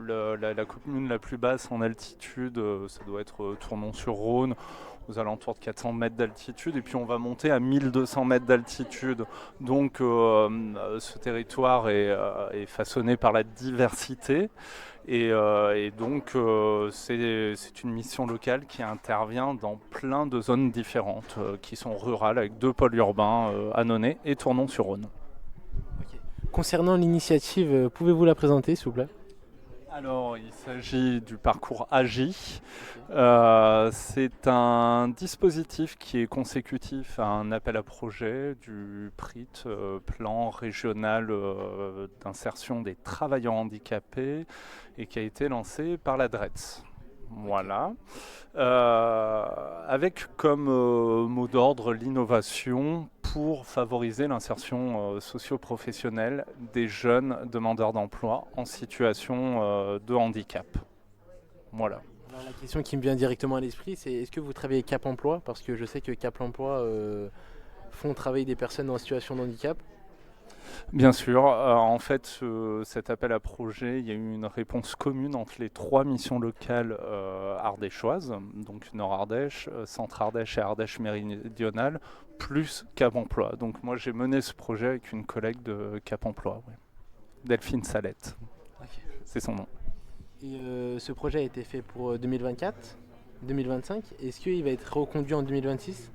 La commune la plus basse en altitude, ça doit être Tournon-sur-Rhône, aux alentours de 400 mètres d'altitude, et puis on va monter à 1200 mètres d'altitude. Donc ce territoire est façonné par la diversité. Et donc c'est une mission locale qui intervient dans plein de zones différentes qui sont rurales, avec 2 pôles urbains, Annonay et Tournon-sur-Rhône. Okay. Concernant l'initiative, pouvez-vous la présenter s'il vous plaît ? Alors il s'agit du parcours AGI. C'est un dispositif qui est consécutif à un appel à projet du PRIT, plan régional d'insertion des travailleurs handicapés, et qui a été lancé par la DRETS. Voilà. Avec comme mot d'ordre l'innovation pour favoriser l'insertion socio-professionnelle des jeunes demandeurs d'emploi en situation de handicap. Voilà. Alors, la question qui me vient directement à l'esprit, c'est est-ce que vous travaillez avec Cap Emploi ? Parce que je sais que Cap Emploi font travailler des personnes en situation de handicap. Bien sûr, en fait cet appel à projet, il y a eu une réponse commune entre les 3 missions locales ardéchoises, donc Nord-Ardèche, Centre-Ardèche et Ardèche méridionale, plus Cap Emploi. Donc moi j'ai mené ce projet avec une collègue de Cap Emploi, ouais. Delphine Salette, okay. C'est son nom. Et ce projet a été fait pour 2024, 2025, est-ce qu'il va être reconduit en 2026 ?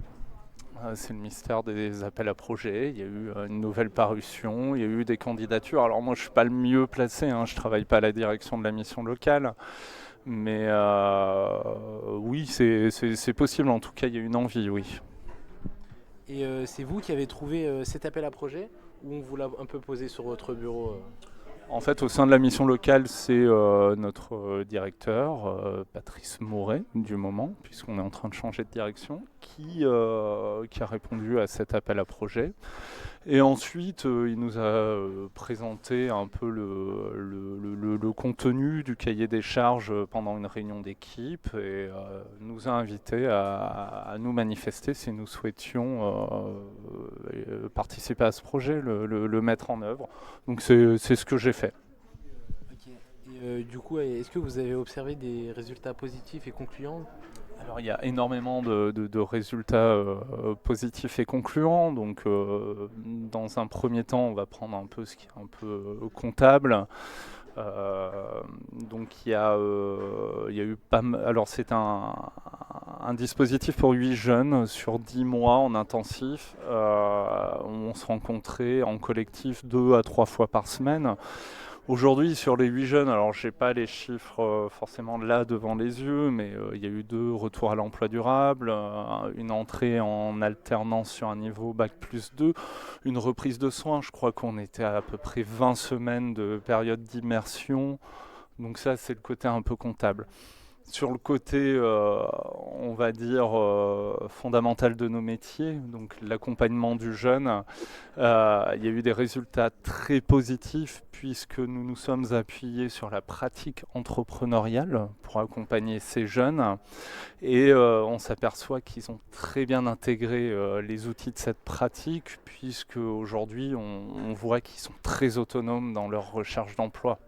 C'est le mystère des appels à projets. Il y a eu une nouvelle parution, il y a eu des candidatures. Alors moi je ne suis pas le mieux placé, je ne travaille pas à la direction de la mission locale. Mais oui, c'est possible, en tout cas il y a une envie, oui. Et c'est vous qui avez trouvé cet appel à projet ou on vous l'a un peu posé sur votre bureau En fait, au sein de la mission locale, c'est notre directeur, Patrice Mouret, du moment, puisqu'on est en train de changer de direction, qui a répondu à cet appel à projet. Et ensuite, il nous a présenté un peu le contenu du cahier des charges pendant une réunion d'équipe et nous a invités à nous manifester si nous souhaitions participer à ce projet, le mettre en œuvre. Donc c'est ce que j'ai fait. Okay. Et du coup, est-ce que vous avez observé des résultats positifs et concluants ? Alors il y a énormément de résultats positifs et concluants. Donc dans un premier temps, on va prendre un peu ce qui est un peu comptable. Donc il y a eu pas mal. Alors c'est un dispositif pour 8 jeunes sur 10 mois en intensif. On se rencontrait en collectif 2 à 3 fois par semaine. Aujourd'hui, sur les 8 jeunes, alors je n'ai pas les chiffres forcément là devant les yeux, mais il y a eu 2 retours à l'emploi durable, une entrée en alternance sur un niveau Bac+2, une reprise de soins. Je crois qu'on était à peu près 20 semaines de période d'immersion. Donc ça, c'est le côté un peu comptable. Sur le côté, on va dire, fondamental de nos métiers, donc l'accompagnement du jeune, il y a eu des résultats très positifs puisque nous nous sommes appuyés sur la pratique entrepreneuriale pour accompagner ces jeunes et on s'aperçoit qu'ils ont très bien intégré les outils de cette pratique puisque aujourd'hui on voit qu'ils sont très autonomes dans leur recherche d'emploi.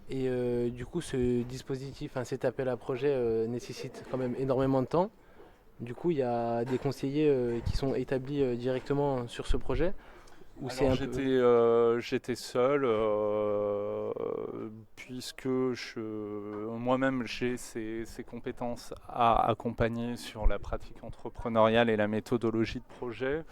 Et du coup, ce dispositif, cet appel à projet nécessite quand même énormément de temps. Du coup, il y a des conseillers qui sont établis directement sur ce projet Ou Alors, c'est un peu... j'étais seul, puisque moi-même j'ai ces compétences à accompagner sur la pratique entrepreneuriale et la méthodologie de projet.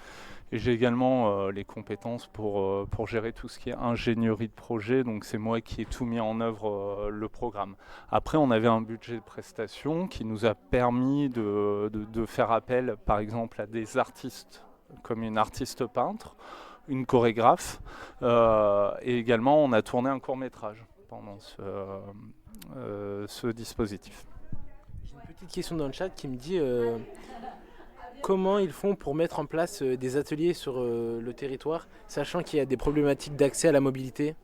Et j'ai également les compétences pour gérer tout ce qui est ingénierie de projet. Donc c'est moi qui ai tout mis en œuvre le programme. Après, on avait un budget de prestation qui nous a permis de faire appel, par exemple, à des artistes, comme une artiste peintre, une chorégraphe, et également on a tourné un court-métrage pendant ce dispositif. J'ai une petite question dans le chat qui me dit comment ils font pour mettre en place des ateliers sur le territoire, sachant qu'il y a des problématiques d'accès à la mobilité.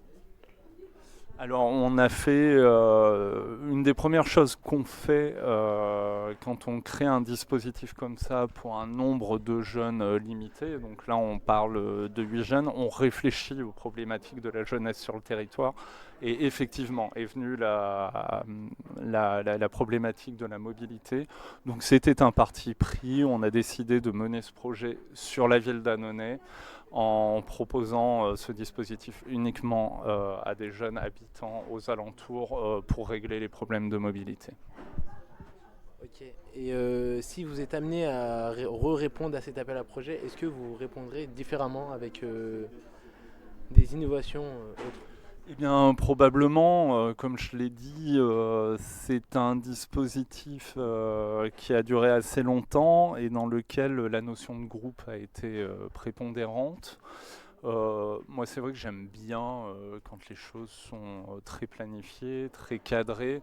Alors on a fait, une des premières choses qu'on fait quand on crée un dispositif comme ça pour un nombre de jeunes limité, donc là on parle de 8 jeunes, on réfléchit aux problématiques de la jeunesse sur le territoire et effectivement est venue la problématique de la mobilité. Donc c'était un parti pris, on a décidé de mener ce projet sur la ville d'Annonay, en proposant ce dispositif uniquement à des jeunes habitants aux alentours pour régler les problèmes de mobilité. Ok. Et si vous êtes amené à répondre à cet appel à projet, est-ce que vous répondrez différemment avec des innovations autres ? Eh bien, probablement, comme je l'ai dit, c'est un dispositif qui a duré assez longtemps et dans lequel la notion de groupe a été prépondérante. Moi, c'est vrai que j'aime bien quand les choses sont très planifiées, très cadrées.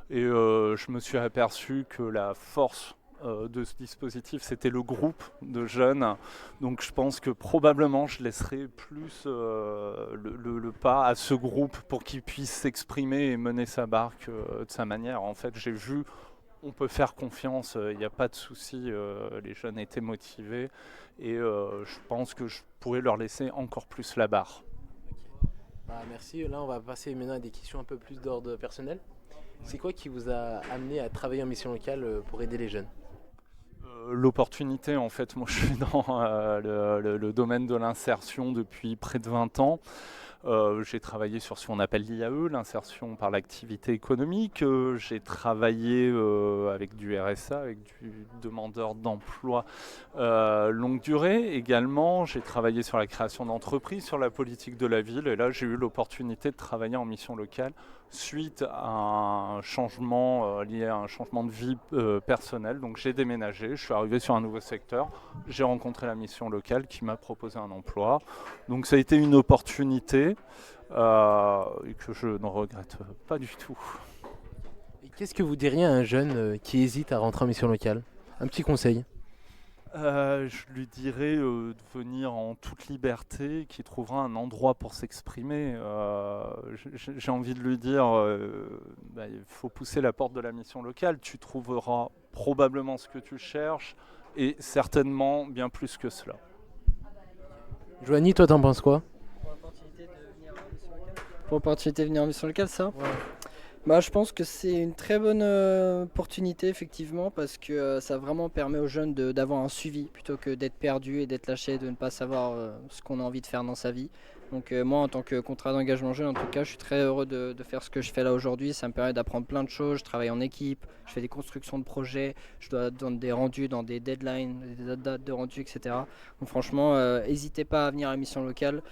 Et je me suis aperçu que la force de ce dispositif, c'était le groupe de jeunes. Donc je pense que probablement je laisserai plus le pas à ce groupe pour qu'il puisse s'exprimer et mener sa barque de sa manière. En fait, j'ai vu, on peut faire confiance, il n'y a pas de souci, les jeunes étaient motivés et je pense que je pourrais leur laisser encore plus la barre. Bah, merci. Là, on va passer maintenant à des questions un peu plus d'ordre personnel. C'est quoi qui vous a amené à travailler en mission locale pour aider les jeunes ? L'opportunité, en fait, moi je suis dans le domaine de l'insertion depuis près de 20 ans. J'ai travaillé sur ce qu'on appelle l'IAE, l'insertion par l'activité économique. J'ai travaillé avec du RSA, avec du demandeur d'emploi longue durée. Également, j'ai travaillé sur la création d'entreprises, sur la politique de la ville. Et là, j'ai eu l'opportunité de travailler en mission locale suite à un changement lié à un changement de vie personnelle. Donc j'ai déménagé, je suis arrivé sur un nouveau secteur, j'ai rencontré la mission locale qui m'a proposé un emploi. Donc ça a été une opportunité et que je ne regrette pas du tout. Et qu'est-ce que vous diriez à un jeune qui hésite à rentrer en mission locale ? Un petit conseil. Je lui dirais de venir en toute liberté, qu'il trouvera un endroit pour s'exprimer. J'ai envie de lui dire, il faut pousser la porte de la mission locale. Tu trouveras probablement ce que tu cherches et certainement bien plus que cela. Joanie, toi t'en penses quoi ? Pour l'opportunité de venir en mission locale, ça ? Bah, je pense que c'est une très bonne opportunité effectivement parce que ça vraiment permet aux jeunes d'avoir un suivi plutôt que d'être perdu et d'être lâché, de ne pas savoir ce qu'on a envie de faire dans sa vie. Donc moi en tant que contrat d'engagement jeune en tout cas je suis très heureux de faire ce que je fais là aujourd'hui. Ça me permet d'apprendre plein de choses, je travaille en équipe, je fais des constructions de projets, je dois donner des rendus dans des deadlines, des dates de rendus, etc. Donc franchement n'hésitez pas à venir à la mission locale.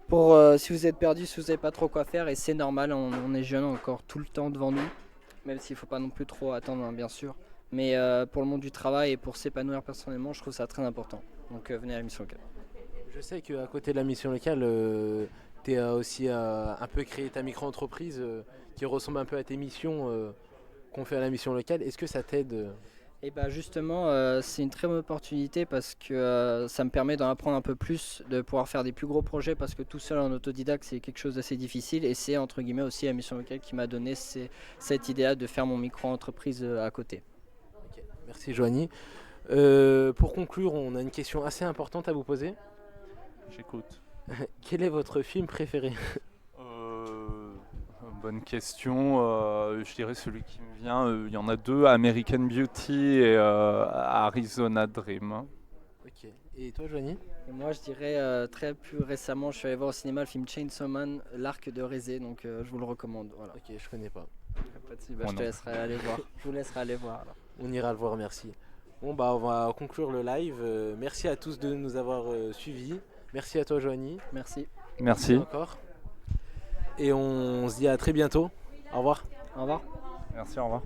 Pour si vous êtes perdu, si vous savez pas trop quoi faire, et c'est normal, on est jeune, encore tout le temps devant nous, même s'il faut pas non plus trop attendre hein, bien sûr, mais pour le monde du travail et pour s'épanouir personnellement, je trouve ça très important, donc venez à la mission locale. Je sais qu'à côté de la mission locale, tu as aussi un peu créé ta micro-entreprise qui ressemble un peu à tes missions qu'on fait à la mission locale. Est-ce que ça t'aide ? Et bah justement, c'est une très bonne opportunité parce que ça me permet d'en apprendre un peu plus, de pouvoir faire des plus gros projets parce que tout seul en autodidacte c'est quelque chose d'assez difficile et c'est entre guillemets aussi la mission locale qui m'a donné cette idée de faire mon micro-entreprise à côté. Okay. Merci Joanie. Pour conclure, on a une question assez importante à vous poser. J'écoute. Quel est votre film préféré ? Bonne question. Je dirais celui qui me vient. Il y en a deux, American Beauty et Arizona Dream. Ok. Et toi, Joanie? Et moi, je dirais très plus récemment, je suis allé voir au cinéma le film Chainsaw Man, l'Arc de Rézé, donc je vous le recommande. Voilà. Ok, je connais pas. Pas de souci, je te laisserai aller voir. Je vous laisserai aller voir. Alors. On ira le voir, merci. Bon, bah, on va conclure le live. Merci à tous de nous avoir suivis. Merci à toi, Joanie. Merci. Merci. Encore. Et on se dit à très bientôt. Au revoir. Au revoir. Merci, au revoir.